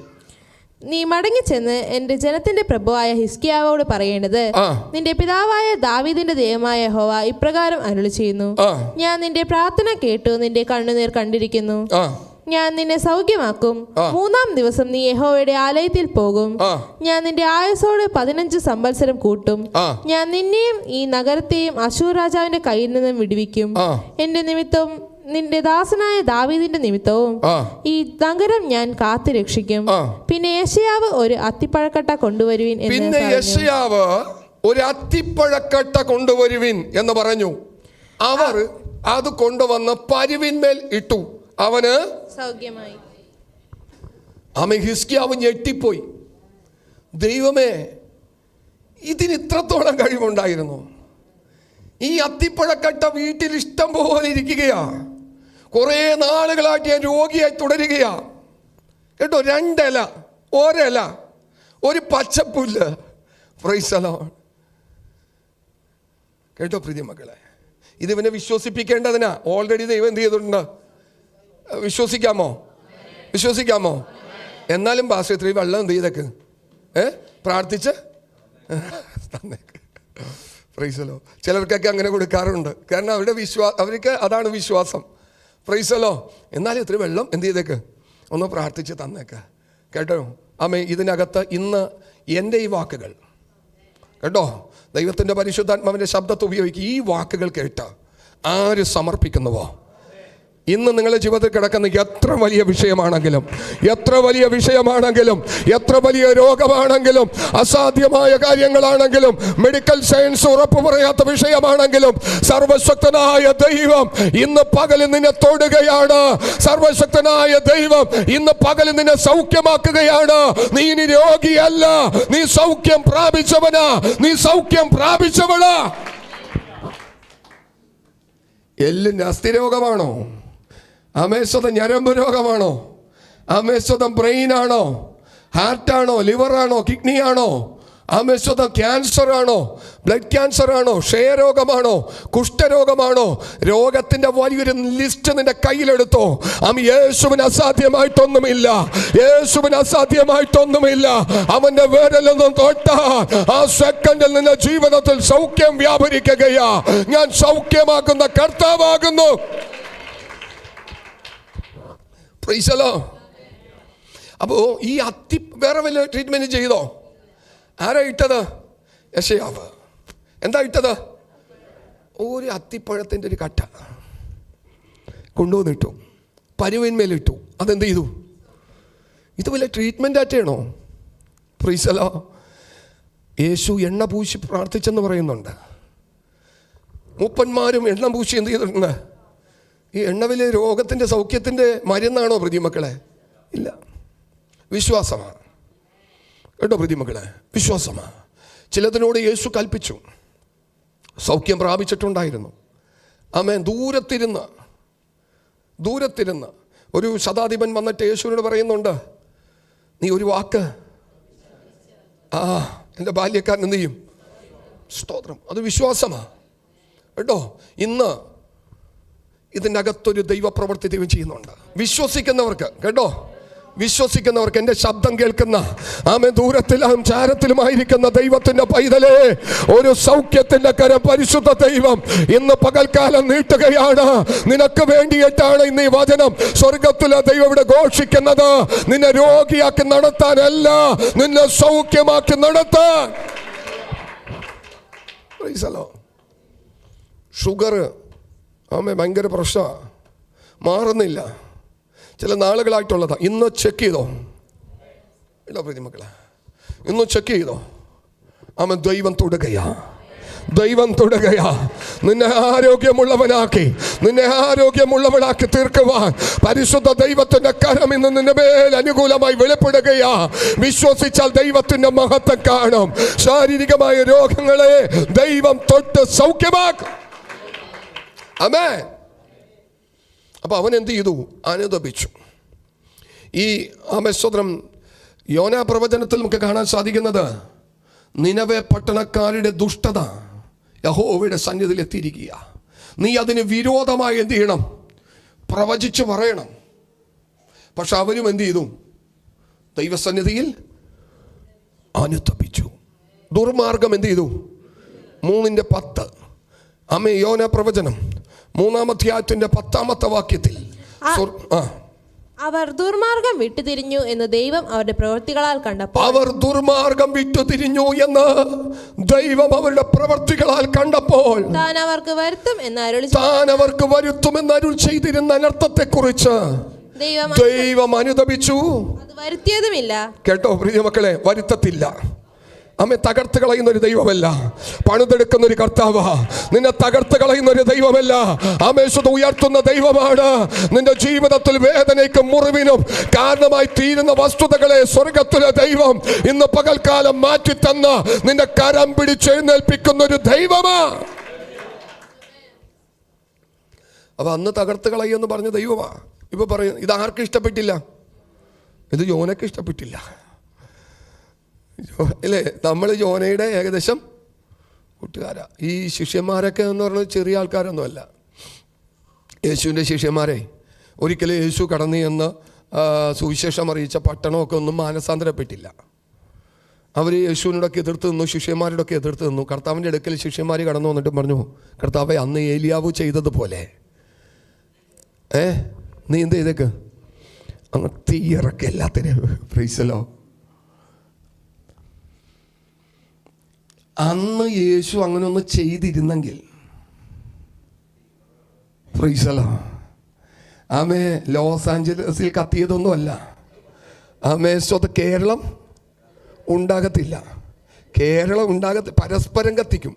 നീ മടങ്ങി ചെന്ന് എന്റെ ജനത്തിന്റെ പ്രഭുവായ ഹിസ്കിയാവോട് പറയേണ്ടത്, നിന്റെ പിതാവായ ദാവീദിന്റെ ദൈവമായ യഹോവ ഇപ്രകാരം അരുളി ചെയ്യുന്നു, ഞാൻ നിന്റെ പ്രാർത്ഥന കേട്ടു, നിന്റെ കണ്ണുനീർ കണ്ടിരിക്കുന്നു. ഞാൻ നിന്നെ സൗഖ്യമാക്കും. 3-ാം ദിവസം നീ യഹോവയുടെ ആലയത്തിൽ പോകും. ഞാൻ നിന്റെ ആയുസ്സോട് 15 സംവത്സരം കൂട്ടും. ഞാൻ നിന്നെയും ഈ നഗരത്തെയും അശൂർ രാജാവിന്റെ കയ്യിൽ നിന്നും വിടുവിക്കും. എന്റെ നിമിത്തവും നിന്റെ ദാസനായ ദാവീദിന്റെ നിമിത്തവും ഈ നഗരം ഞാൻ കാത്തു രക്ഷിക്കും. പിന്നെ യെശയ്യാവ് ഒരു അത്തിപ്പഴക്കട്ട കൊണ്ടുവരുവിൻ എന്ന് പറഞ്ഞു. അവർ അത് കൊണ്ടുവന്ന് പരുവിന്മേൽ ഇട്ടു, അവന് സൗഖ്യമായി. ഹിസ്കിയാവ് ഞെട്ടിപ്പോയി. ദൈവമേ, ഇതിന് ഇത്രത്തോളം കഴിവുണ്ടായിരുന്നു? ഈ അത്തിപ്പഴക്കട്ട വീട്ടിൽ ഇഷ്ടം പോലെ ഇരിക്കുകയാ, കുറേ നാളുകളായിട്ട് ഞാൻ രോഗിയായി തുടരുകയാ കേട്ടോ. 2 ഇല, 1 ഇല, ഒരു പച്ചപ്പുല്ല്. Praise the Lord. കേട്ടോ പ്രിയ മക്കളെ, ഇതിവനെ വിശ്വസിപ്പിക്കേണ്ടതിനാ. ഓൾറെഡി ദൈവം എന്ത് ചെയ്തിട്ടുണ്ട്? വിശ്വസിക്കാമോ? എന്നാലും പാസ്റ്റർ വെള്ളം എന്ത് ചെയ്തേക്ക്, പ്രാർത്ഥിച്ച് തന്നേക്ക്. Praise the Lord. ചിലർക്കൊക്കെ അങ്ങനെ കൊടുക്കാറുണ്ട്, കാരണം അവർക്ക് അതാണ് വിശ്വാസം. Praise the Lord. എന്നാലും ഇത്തിരി വെള്ളം എന്ത് ചെയ്തേക്ക്, ഒന്ന് പ്രാർത്ഥിച്ച് തന്നേക്ക് കേട്ടോ. ഇതിനകത്ത് ഇന്ന് എൻ്റെ ഈ വാക്കുകൾ കേട്ടോ, ദൈവത്തിൻ്റെ പരിശുദ്ധാത്മാവിൻ്റെ ശബ്ദത്തെ ഉപയോഗിക്കുക. ഈ വാക്കുകൾ കേട്ട് ആര് സമർപ്പിക്കുന്നുവോ, ഇന്ന് നിങ്ങളുടെ ജീവിതത്തിൽ കിടക്കുന്ന എത്ര വലിയ വിഷയമാണെങ്കിലും, എത്ര വലിയ വിഷയമാണെങ്കിലും, എത്ര വലിയ രോഗമാണെങ്കിലും, അസാധ്യമായ കാര്യങ്ങളാണെങ്കിലും, മെഡിക്കൽ സയൻസ് ഉറപ്പ് പറയാത്ത വിഷയമാണെങ്കിലും, സർവശക്തനായ ദൈവം ഇന്ന് പകൽ നിന്നെ തൊടുകയാണ്. സർവശക്തനായ ദൈവം ഇന്ന് പകൽ നിന്നെ സൗഖ്യമാക്കുകയാണ്. നീ ഇനി രോഗിയല്ല, നീ സൗഖ്യം പ്രാപിച്ചവനാ, നീ സൗഖ്യം പ്രാപിച്ചവളാ. എല്ലിന് അസ്ഥിരോഗമാണോ? അമേശ്വതം ഞരമ്പ് രോഗമാണോ? അമേശ്വതം ബ്രെയിനാണോ? ഹാർട്ടാണോ? ലിവറാണോ? കിഡ്നിയാണോ? അമേശ്വതം ക്യാൻസർ ആണോ? ബ്ലഡ് ക്യാൻസർ ആണോ? ക്ഷയരോഗമാണോ? കുഷ്ഠരോഗമാണോ? രോഗത്തിന്റെ വലിയൊരു ലിസ്റ്റ് നിന്റെ കയ്യിലെടുത്തോ. യേശുവിന് അസാധ്യമായിട്ടൊന്നുമില്ല, യേശുവിന് അസാധ്യമായിട്ടൊന്നുമില്ല. അവന്റെ വിരലൊന്നും തൊട്ടാൽ ആ സെക്കൻഡിൽ നിന്റെ ജീവിതത്തിൽ സൗഖ്യം വ്യാപരിക്കുകയാ. ഞാൻ സൗഖ്യമാക്കുന്ന കർത്താവാകുന്നു. അപ്പോ ഈ അത്തി വേറെ വല്ല ട്രീറ്റ്മെന്റ് ചെയ്തോ? ആരാ ഇട്ടത്? യെശയ്യാവ്. എന്താ ഇട്ടത്? ഒരു അത്തിപ്പഴത്തിൻ്റെ ഒരു കട്ട കൊണ്ടുവന്നിട്ടു, പരുവിന്മേലിട്ടു. അതെന്ത് ചെയ്തു? ഇത് വല്ല ട്രീറ്റ്മെൻ്റ് ആയിട്ടാണോ? പ്രീസലോ. യേശു എണ്ണ പൂശി പ്രാർത്ഥിച്ചെന്ന് പറയുന്നുണ്ട്. മൂപ്പന്മാരും എണ്ണ പൂശി എന്ത് ചെയ്തിട്ടുണ്ട്? ഈ എണ്ണ വലിയ രോഗത്തിൻ്റെ സൗഖ്യത്തിൻ്റെ മരുന്നാണോ പ്രതിമക്കളെ? ഇല്ല, വിശ്വാസമാണ് കേട്ടോ പ്രതിമക്കളെ, വിശ്വാസമാണ്. ചിലതിനോട് യേശു കൽപ്പിച്ചു, സൗഖ്യം പ്രാപിച്ചിട്ടുണ്ടായിരുന്നു. ആമേൻ. ദൂരത്തിരുന്ന് ഒരു ശതാധിപൻ വന്നിട്ട് യേശുവിനോട് പറയുന്നുണ്ട്, നീ ഒരു വാക്ക് എൻ്റെ ബാല്യക്കാരൻ എന്ത് ചെയ്യും? സ്തോത്രം. അത് വിശ്വാസമാണ് കേട്ടോ. ഇന്ന് ഇതിൻ്റെ അകത്തൊരു ദൈവപ്രവൃത്തി ദൈവം ചെയ്യുന്നുണ്ട്. വിശ്വസിക്കുന്നവർക്ക് കേട്ടോ, വിശ്വസിക്കുന്നവർക്ക്, എൻ്റെ ശബ്ദം കേൾക്കുന്ന ദൂരത്തിലും ചാരത്തിലുമായിരിക്കുന്ന ദൈവത്തിന്റെ പൈതലേ, ഒരു സൗഖ്യത്തിന്റെ കരം പരിശുദ്ധ ദൈവം ഇന്ന് പകൽക്കാലം നീട്ടുകയാണ്. നിനക്ക് വേണ്ടിയിട്ടാണ് ഇന്ന് ഈ വചനം സ്വർഗത്തിലെ ദൈവം ഇവിടെ ഘോഷിക്കുന്നത്. നിന്നെ രോഗിയാക്കി നടത്താനല്ല, നിന്നെ സൗഖ്യമാക്കി നടത്താൻ. ഷുഗർ ഭയങ്കര പ്രശ്നമാണ്, മാറുന്നില്ല, ചില നാളുകളായിട്ടുള്ളതാ. ഇന്ന് ചെക്ക് ചെയ്തോ? ഇല്ല പ്രതിമക്കളെ, ഇന്ന് ചെക്ക് ചെയ്തോ? ദൈവം തൊടുകയാ, ദൈവം തൊടുകയാ. നിന്നെ ആരോഗ്യമുള്ളവനാക്കി, നിന്നെ ആരോഗ്യമുള്ളവനാക്കി തീർക്കുവാൻ പരിശുദ്ധ ദൈവത്തിന്റെ കരം ഇന്ന് നിന്റെ മേൽ അനുകൂലമായി വെളിപ്പെടുകയാ. വിശ്വസിച്ചാൽ ദൈവത്തിന്റെ മഹത്വം കാണും. ശാരീരികമായ രോഗങ്ങളെ ദൈവം തൊട്ട് സൗഖ്യമാക്കും. ആമേൻ. അപ്പോൾ അവൻ എന്ത് ചെയ്തു? അനുതപിച്ചു. ഈ ആമേശ്വരം യോനാ പ്രവചനത്തിൽ നമുക്ക് കാണാൻ സാധിക്കുന്നത്, നിനവെ പട്ടണക്കാരുടെ ദുഷ്ടത യഹോവയുടെ സന്നിധിയിൽ എത്തിയിരിക്കുക. നീ അതിന് വിരോധമായി എന്ത് ചെയ്യണം? പ്രവചിച്ച് പറയണം. പക്ഷെ അവരും എന്ത് ചെയ്തു? ദൈവസന്നിധിയിൽ അനുതപിച്ചു. ദുർമാർഗം എന്ത് ചെയ്തു? 3:10 യോനാ പ്രവചനം 3-ാം അധ്യായത്തിന്റെ 10-ാമത്തെ വാക്യത്തിൽ, അവർ ദുർമാർഗം വിട്ടുതിരിഞ്ഞു എന്ന് ദൈവം അവരുടെ പ്രവൃത്തികളാൽ കണ്ടപ്പോൾ, അവർ ദുർമാർഗം വിട്ടുതിരിഞ്ഞു എന്ന് ദൈവം അവരുടെ പ്രവൃത്തികളാൽ കണ്ടപ്പോൾ, താൻ അവർക്ക് വരുത്തും എന്ന് അരുൾ ചെയ്തിരുന്ന അനർത്ഥത്തെ കുറിച്ച് ദൈവം അനുതപിച്ചു. അത് വരുത്തിയതുമില്ല. കേട്ടോ പ്രിയ മക്കളെ, വരുത്തത്തില്ല. അമ്മ തകർത്ത് കളയുന്ന ഒരു ദൈവമല്ല, പണിതെടുക്കുന്ന ഒരു കർത്താവാ. നിന്നെ തകർത്ത് കളയുന്ന ഒരു ദൈവമല്ല, ആമേശുദ്ധ ഉയർത്തുന്ന ദൈവമാണ്. നിന്റെ ജീവിതത്തിൽ വേദനയ്ക്കും മുറിവിനും കാരണമായി തീരുന്ന വസ്തുതകളെ സ്വർഗത്തിലെ ദൈവം ഇന്ന് പകൽക്കാലം മാറ്റിത്തന്ന നിന്റെ കരം പിടിച്ചെഴുന്നേൽപ്പിക്കുന്ന ഒരു ദൈവമാ. അപ്പൊ അന്ന് തകർത്ത് കളയുമെന്ന് പറഞ്ഞ ദൈവമാ. ഇപ്പൊ പറയും, ഇത് ആർക്കും ഇഷ്ടപ്പെട്ടില്ല? ഇത് യോനയ്ക്ക് ഇഷ്ടപ്പെട്ടില്ല അല്ലേ? നമ്മൾ യോനയുടെ ഏകദേശം കൂട്ടുകാരാ. ഈ ശിഷ്യന്മാരൊക്കെ എന്ന് പറഞ്ഞാൽ ചെറിയ ആൾക്കാരൊന്നുമല്ല. യേശുവിൻ്റെ ശിഷ്യന്മാരെ ഒരിക്കലും യേശു കടന്നു എന്ന് സുവിശേഷം അറിയിച്ച പട്ടണമൊക്കെ ഒന്നും മാനസാന്തരപ്പെട്ടില്ല. അവർ യേശുവിനോടൊക്കെ എതിർത്ത് നിന്നു, ശിഷ്യന്മാരോടൊക്കെ എതിർത്ത് നിന്നു. കർത്താവിൻ്റെ അടുക്കൽ ശിഷ്യന്മാർ കടന്നു വന്നിട്ട് പറഞ്ഞു, കർത്താവെ അന്ന് ഏലിയാവ് ചെയ്തതുപോലെ നീ എന്ത് ചെയ്തേക്ക്, അങ്ങ് തീയിറക്കെ എല്ലാത്തിനും. പ്രൈസലോ. അന്ന് യേശു അങ്ങനെ ഒന്ന് ചെയ്തിരുന്നെങ്കിൽ, പ്രൈസലോ, ആമേ ലോസ് ആഞ്ചലസിൽ കത്തിയതൊന്നുമല്ല. ആമേ സ്വത്ത് കേരളം ഉണ്ടാകത്തില്ല. പരസ്പരം കത്തിക്കും.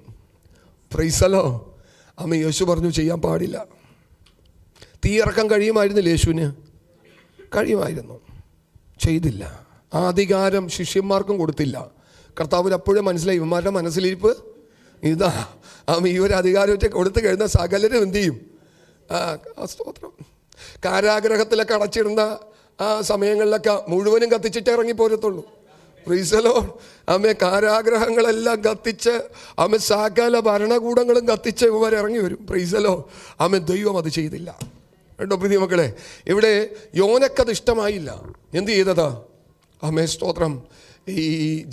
പ്രൈസലോ. ആമേ യേശു പറഞ്ഞു ചെയ്യാൻ പാടില്ല. തീയിറക്കാൻ കഴിയുമായിരുന്നില്ല യേശുവിന്? കഴിയുമായിരുന്നു. ചെയ്തില്ല. ആ അധികാരം ശിഷ്യന്മാർക്കും കൊടുത്തില്ല. കർത്താവിന് അപ്പോഴും മനസ്സിലായി ഇവന്മാരുടെ മനസ്സിലിരിപ്പ് ഇതാ. ആമേ ഈ ഒരു അധികാരത്തെ കൊടുത്തു കഴിഞ്ഞാൽ സകലരും എന്ത് ചെയ്യും? സ്തോത്രം. കാരാഗ്രഹത്തിലൊക്കെ അടച്ചിടുന്ന ആ സമയങ്ങളിലൊക്കെ മുഴുവനും കത്തിച്ചിട്ടേ ഇറങ്ങിപ്പോരത്തുള്ളൂ. പ്രീസലോ. ആമേ കാരാഗ്രഹങ്ങളെല്ലാം കത്തിച്ച് ആമേ സകല ഭരണകൂടങ്ങളും കത്തിച്ച് ഇവർ ഇറങ്ങി വരും. പ്രീസലോ. ആമേ ദൈവം അത് ചെയ്തില്ല. കേട്ടോ പ്രിയ മക്കളെ, ഇവിടെ യോനക്കത് ഇഷ്ടമായില്ല. എന്ത് ചെയ്തതാ? ആമേ സ്തോത്രം. ഈ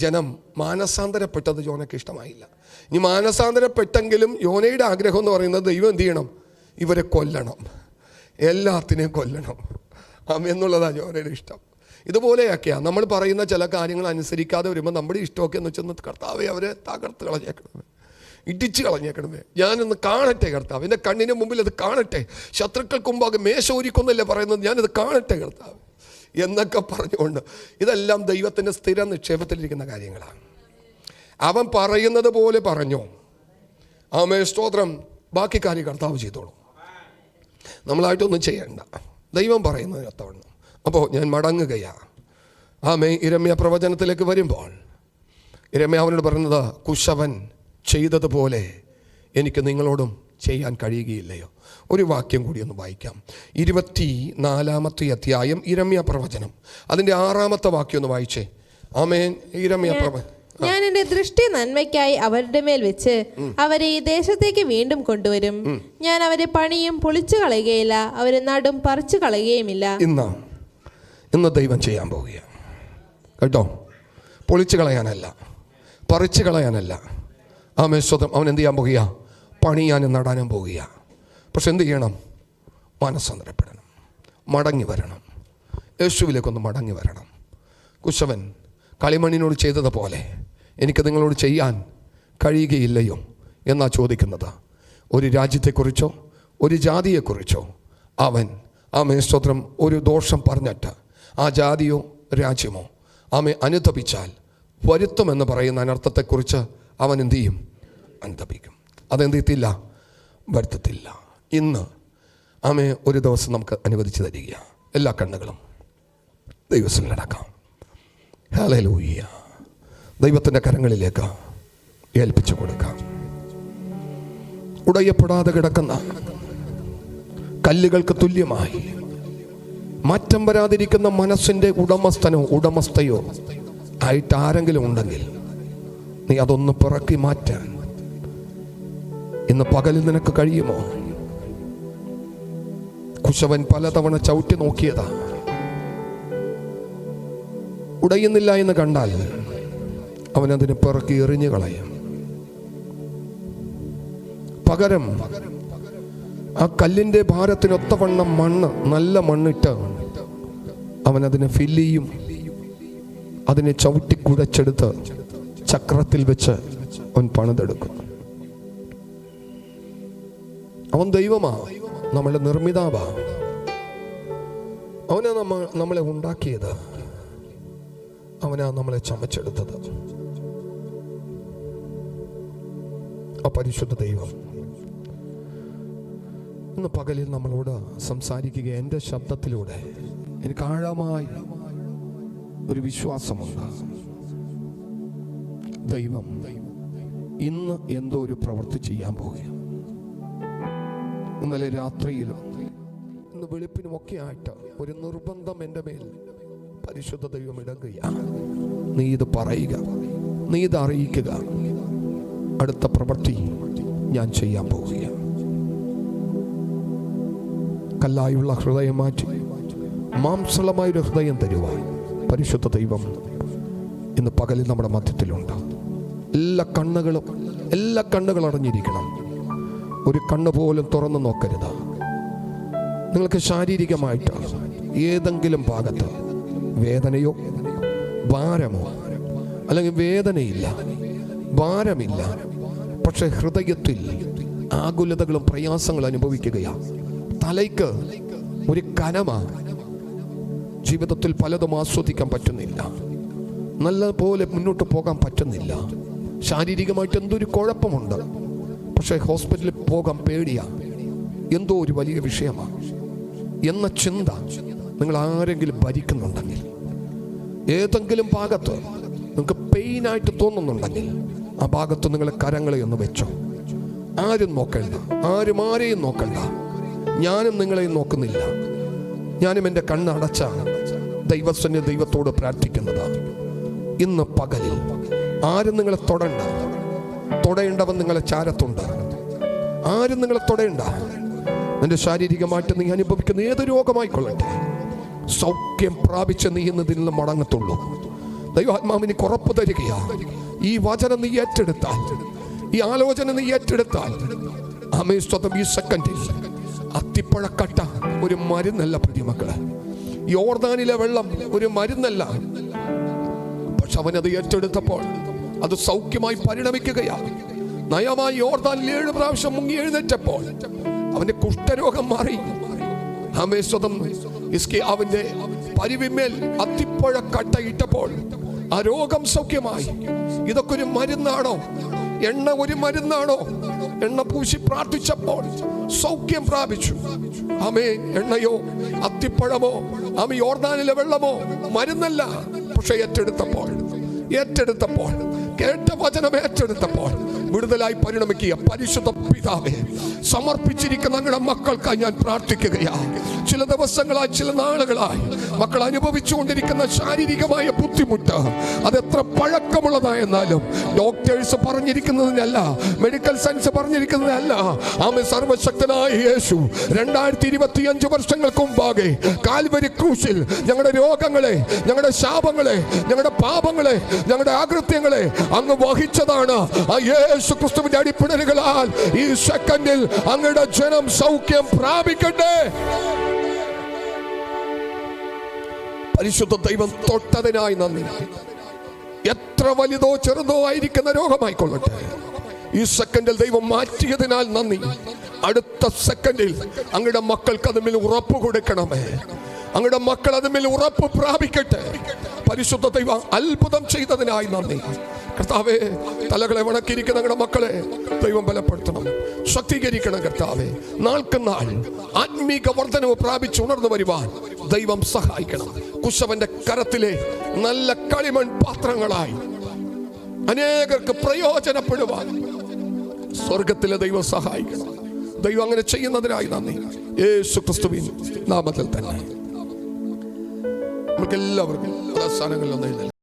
ജനം മാനസാന്തരപ്പെട്ടത് യോനയ്ക്ക് ഇഷ്ടമായില്ല. ഇനി മാനസാന്തരപ്പെട്ടെങ്കിലും യോനയുടെ ആഗ്രഹം എന്ന് പറയുന്നത് ദൈവം എന്ത് ചെയ്യണം? ഇവരെ കൊല്ലണം, എല്ലാത്തിനെയും കൊല്ലണം. എന്നുള്ളതാണ് യോനയുടെ ഇഷ്ടം. ഇതുപോലെയൊക്കെയാണ് നമ്മൾ പറയുന്ന ചില കാര്യങ്ങൾ അനുസരിക്കാതെ വരുമ്പോൾ നമ്മുടെ ഇഷ്ടമൊക്കെ എന്ന് വെച്ചാൽ കർത്താവെ അവരെ തകർത്ത് കളഞ്ഞേക്കണമേ, ഇടിച്ച് കളഞ്ഞേക്കണമേ, ഞാനൊന്ന് കാണട്ടെ കർത്താവ്, എൻ്റെ കണ്ണിന് മുമ്പിൽ അത് കാണട്ടെ, ശത്രുക്കൾക്ക് മുമ്പാകെ മേശ ഒരുക്കൊന്നല്ലേ പറയുന്നത്, ഞാനത് കാണട്ടെ കർത്താവ് എന്നൊക്കെ പറഞ്ഞുകൊണ്ട്. ഇതെല്ലാം ദൈവത്തിൻ്റെ സ്ഥിര നിക്ഷേപത്തിലിരിക്കുന്ന കാര്യങ്ങളാണ്. അവൻ പറയുന്നത് പോലെ പറഞ്ഞോ. ആമേ സ്തോത്രം. ബാക്കി കാര്യം കർത്താവ് ചെയ്തോളൂ, നമ്മളായിട്ടൊന്നും ചെയ്യണ്ട. ദൈവം പറയുന്നത് അത്തവണ്ണം. അപ്പോൾ ഞാൻ മടങ്ങുകയാണ്. ആമേ ഇരമ്യ പ്രവചനത്തിലേക്ക് വരുമ്പോൾ ഇരമ്യ അവനോട് പറയുന്നത്, കുശവൻ ചെയ്തതുപോലെ എനിക്ക് നിങ്ങളോടും ചെയ്യാൻ കഴിയുകയില്ലയോ? ഒരു വാക്യം കൂടി ഒന്ന് വായിക്കാം. 24-ാമത്തെ അധ്യായം ഇരമ്യ പ്രവചനം, അതിൻ്റെ 6-ാമത്തെ വാക്യം ഒന്ന് വായിച്ചേ. ആമേൻ. ഇരമ്യ പ്രവചനം. ഞാൻ എൻ്റെ ദൃഷ്ടി നന്മയ്ക്കായി അവരുടെ മേൽ വെച്ച് അവരെ ഈ ദേശത്തേക്ക് വീണ്ടും കൊണ്ടുവരും. ഞാൻ അവരെ പണിയും പൊളിച്ചു കളയുകയില്ല, അവരെ നടും പറിച്ചു കളയുകയുമില്ല. ഇന്ന് ദൈവം ചെയ്യാൻ പോവുകയാണ് കേട്ടോ. പൊളിച്ചു കളയാനല്ല, പറിച്ചു കളയാനല്ല. ആമേ സ്വതം. അവൻ എന്ത് ചെയ്യാൻ പോകുക? പണിയാനും നടാനും പോകുക. പക്ഷെ എന്ത് ചെയ്യണം? മാനസാന്തരപ്പെടണം, മടങ്ങി വരണം, യേശുവിലേക്കൊന്ന് മടങ്ങി വരണം. കുശവൻ കളിമണ്ണിനോട് ചെയ്തതുപോലെ എനിക്ക് നിങ്ങളോട് ചെയ്യാൻ കഴിയുകയില്ലയോ എന്നാ ചോദിക്കുന്നത്. ഒരു രാജ്യത്തെക്കുറിച്ചോ ഒരു ജാതിയെക്കുറിച്ചോ അവൻ ആമേ സ്തോത്രം ഒരു ദോഷം പറഞ്ഞിട്ട് ആ ജാതിയോ രാജ്യമോ ആമേ അനുതപിച്ചാൽ വരുത്തുമെന്ന് പറയുന്ന അനർത്ഥത്തെക്കുറിച്ച് അവൻ എന്തു ചെയ്യും? അനുതപിക്കും. അതെന്ത് ചെയ്യത്തില്ല? വരുത്തത്തില്ല. ഇന്ന് ആമേ ഒരു ദിവസം നമുക്ക് അനുവദിച്ച് തരിക. എല്ലാ കണ്ണുകളും ദൈവത്തിലടക്കാം. ഹല്ലേലൂയ. ദൈവത്തിൻ്റെ കരങ്ങളിലേക്ക് ഏൽപ്പിച്ചു കൊടുക്കാം. ഉടയപ്പെടാതെ കിടക്കുന്ന കല്ലുകൾക്ക് തുല്യമായി മാറ്റം വരാതിരിക്കുന്ന മനസ്സിൻ്റെ ഉടമസ്ഥയോ ആയിട്ട് ആരെങ്കിലും ഉണ്ടെങ്കിൽ നീ അതൊന്ന് പിറക്കി മാറ്റാൻ ഇന്ന് പകലിൽ നിനക്ക് കഴിയുമോ? കുശവൻ പലതവണ ചവിട്ടി നോക്കിയതാ, ഉടയുന്നില്ല എന്ന് കണ്ടാൽ അവനതിന് പിറക്കി എറിഞ്ഞു കളയും. പകരം ആ കല്ലിൻ്റെ ഭാരത്തിനൊത്തവണ്ണം നല്ല മണ്ണിട്ട് അവനതിനെ ഫില്ല് ചെയ്യും. അതിനെ ചവിട്ടി കുഴച്ചെടുത്ത് ചക്രത്തിൽ വെച്ച് അവൻ പണിതെടുക്കും. അവൻ ദൈവമാ, നമ്മളെ നിർമ്മിതാവാ. അവനാ നമ്മളെ ഉണ്ടാക്കിയത്, അവനാ നമ്മളെ ചമച്ചെടുത്തത്. ആ പരിശുദ്ധ ദൈവം ഇന്ന് പകലിൽ നമ്മളോട് സംസാരിക്കുക. എൻ്റെ ശബ്ദത്തിലൂടെ എനിക്ക് ആഴമായി ഒരു വിശ്വാസമുണ്ട്. ദൈവം ഇന്ന് എന്തോ ഒരു പ്രവൃത്തി ചെയ്യാൻ പോവുകയാണ്. ഇന്നലെ രാത്രിയിലും ഇന്ന് വെളുപ്പിനുമൊക്കെ ആയിട്ട് ഒരു നിർബന്ധം എൻ്റെ മേൽ പരിശുദ്ധ ദൈവം ഇടുകയാണ്. നീ ഇത് പറയുക, നീ ഇത് അറിയിക്കുക. അടുത്ത പ്രവൃത്തി ഞാൻ ചെയ്യാൻ പോവുകയാണ്. കല്ലായുള്ള ഹൃദയം മാറ്റി മാംസളമായൊരു ഹൃദയം തരുവാൻ പരിശുദ്ധ ദൈവം ഇന്ന് പകലിൽ നമ്മുടെ മധ്യത്തിലുണ്ട്. എല്ലാ കണ്ണുകളും അടഞ്ഞിരിക്കണം. ഒരു കണ്ണ് പോലും തുറന്നു നോക്കരുത്. നിങ്ങൾക്ക് ശാരീരികമായിട്ട് ഏതെങ്കിലും ഭാഗത്ത് വേദനയോ ഭാരമോ, അല്ലെങ്കിൽ വേദനയില്ല, ഭാരമില്ല, പക്ഷെ ഹൃദയത്തിൽ ആകുലതകളും പ്രയാസങ്ങളും അനുഭവിക്കുകയാണ്. തലയ്ക്ക് ഒരു കനമാണ്. ജീവിതത്തിൽ പലതും ആസ്വദിക്കാൻ പറ്റുന്നില്ല, നല്ലപോലെ മുന്നോട്ട് പോകാൻ പറ്റുന്നില്ല. ശാരീരികമായിട്ട് എന്തൊരു കുഴപ്പമുണ്ട്, പക്ഷേ ഹോസ്പിറ്റലിൽ പോകാൻ പേടിയാണ്. എന്തോ ഒരു വലിയ വിഷയമാണ് എന്ന ചിന്ത നിങ്ങൾ ആരെങ്കിലും ഭരിക്കുന്നുണ്ടെങ്കിൽ, ഏതെങ്കിലും ഭാഗത്ത് നിങ്ങൾക്ക് പെയിനായിട്ട് തോന്നുന്നുണ്ടെങ്കിൽ, ആ ഭാഗത്ത് നിങ്ങളെ കരങ്ങളെ ഒന്ന് വെച്ചോ. ആരും നോക്കണ്ട, ആരെയും നോക്കണ്ട. ഞാനും നിങ്ങളെയും നോക്കുന്നില്ല. ഞാനും എൻ്റെ കണ്ണടച്ചാണ് ദൈവത്തോട് പ്രാർത്ഥിക്കുന്നതാണ്. ഇന്ന് പകലിൽ ആരും നിങ്ങളെ തൊടേണ്ടവൻ നിങ്ങളെ ചാരത്തുണ്ട്. ആരും നിങ്ങളെ തൊടേണ്ട. നിന്റെ ശാരീരികമായിട്ട് നീ അനുഭവിക്കുന്ന ഏത് രോഗമായിക്കൊള്ളട്ടെ, സൗഖ്യം പ്രാപിച്ച് നീ ഇന്നതിൽ നിന്ന് മടങ്ങത്തുള്ളൂ. ദൈവാത്മാവിന് ഉറപ്പ് തരികയാ. ഈ വചനം നീ ഏറ്റെടുത്താൽ, ഈ ആലോചന നീ ഏറ്റെടുത്താൽ, ഈ സെക്കൻഡിൽ അത്തിപ്പഴക്കട്ട ഒരു മരുന്നല്ല പ്രിയമക്കളെ. യോർദാനിലെ വെള്ളം ഒരു മരുന്നല്ല. പക്ഷെ അവനത് ഏറ്റെടുത്തപ്പോൾ അത് സൗഖ്യമായി പരിണമിക്കുകയാണ്. നയമായി യോർദാനിൽ 7 പ്രാവശ്യം മുങ്ങി എഴുന്നേറ്റപ്പോൾ അവന്റെ കുഷ്ഠരോഗം മാറി. അവന്റെ പരിവിന്മേൽ അത്തിപ്പഴക്കട്ട ഇട്ടപ്പോൾ ആ രോഗം സൗഖ്യമായി. ഇതൊക്കെ ഒരു മരുന്നാണോ? എണ്ണ ഒരു മരുന്നാണോ? എണ്ണ പൂശി പ്രാർത്ഥിച്ചപ്പോൾ സൗഖ്യം പ്രാപിച്ചു. എണ്ണയോ അത്തിപ്പഴമോ യോർദാനിലെ വെള്ളമോ മരുന്നല്ല. പക്ഷെ ഏറ്റെടുത്തപ്പോൾ കേട്ട വചനം ഏറ്റെടുത്തപ്പോൾ വിടുതലായി പരിണമിക്കുക. പരിശുദ്ധ പിതാവേ, സമർപ്പിച്ചിരിക്കുന്ന ഞങ്ങളുടെ മക്കൾക്കായി ഞാൻ പ്രാർത്ഥിക്കുകയാണ്. ചില ദിവസങ്ങളായി, ചില നാളുകളായി മക്കൾ അനുഭവിച്ചുകൊണ്ടിരിക്കുന്ന ശാരീരികമായ ബുദ്ധിമുട്ട് അതെത്ര പഴക്കമുള്ളതായെന്നാലും ഡോക്ടേഴ്സ് പറഞ്ഞിരിക്കുന്നതിനല്ല, മെഡിക്കൽ സയൻസ് പറഞ്ഞിരിക്കുന്നതിനല്ല, സർവശക്തനായ യേശു 2025 വർഷങ്ങൾക്ക് മുമ്പാകെ കാൽവരി ക്രൂശിൽ ഞങ്ങളുടെ രോഗങ്ങളെ, ഞങ്ങളുടെ ശാപങ്ങളെ, ഞങ്ങളുടെ പാപങ്ങളെ, ഞങ്ങളുടെ ആകൃത്യങ്ങളെ അങ്ങ് വഹിച്ചതാണ്. ആ യേശു ക്രിസ്തുവിന്റെ അടിപ്പിണരുകളാൽ ഈ സെക്കൻഡിൽ അങ്ങയുടെ ജനം സൗഖ്യം പ്രാപിക്കട്ടെ. പരിശുദ്ധ ദൈവം തൊട്ടതിനായി നന്ദി. എത്ര വലുതോ ചെറുതോ ആയിരിക്കുന്ന രോഗമായിക്കൊള്ളട്ടെ, ഈ സെക്കൻഡിൽ ദൈവം മാറ്റിയതിനാൽ നന്ദി. അടുത്ത സെക്കൻഡിൽ അങ്ങയുടെ മക്കൾക്ക് അതിന്മേൽ ഉറപ്പ് കൊടുക്കണമേ. അങ്ങയുടെ മക്കൾ അതിന്മേൽ ഉറപ്പ് പ്രാപിക്കട്ടെ. പരിശുദ്ധ ദൈവം അത്ഭുതം ചെയ്തതിനായി നന്ദി. കർത്താവേ, തലകളെ വണക്കിയിരിക്കുന്ന ഞങ്ങളുടെ മക്കളെ ദൈവം ബലപ്പെടുത്തണം, ശക്തീകരിക്കണം. കർത്താവേ, നാൾക്ക് നാൾ ആത്മീക വർധനവ് പ്രാപിച്ച് ഉണർന്നു വരുവാൻ ദൈവം സഹായിക്കണം. കുശവന്റെ കരത്തിലെ നല്ല കളിമൺ പാത്രങ്ങളായി അനേകർക്ക് പ്രയോജനപ്പെടുവാൻ സ്വർഗത്തിലെ ദൈവം സഹായിക്കണം. ദൈവം അങ്ങനെ ചെയ്യുന്നതിനായി നന്ദി. യേശു ക്രിസ്തുവിൻ നാമത്തിൽ തന്നെ നമുക്ക് എല്ലാവർക്കും സ്ഥാനങ്ങളിലൊന്നും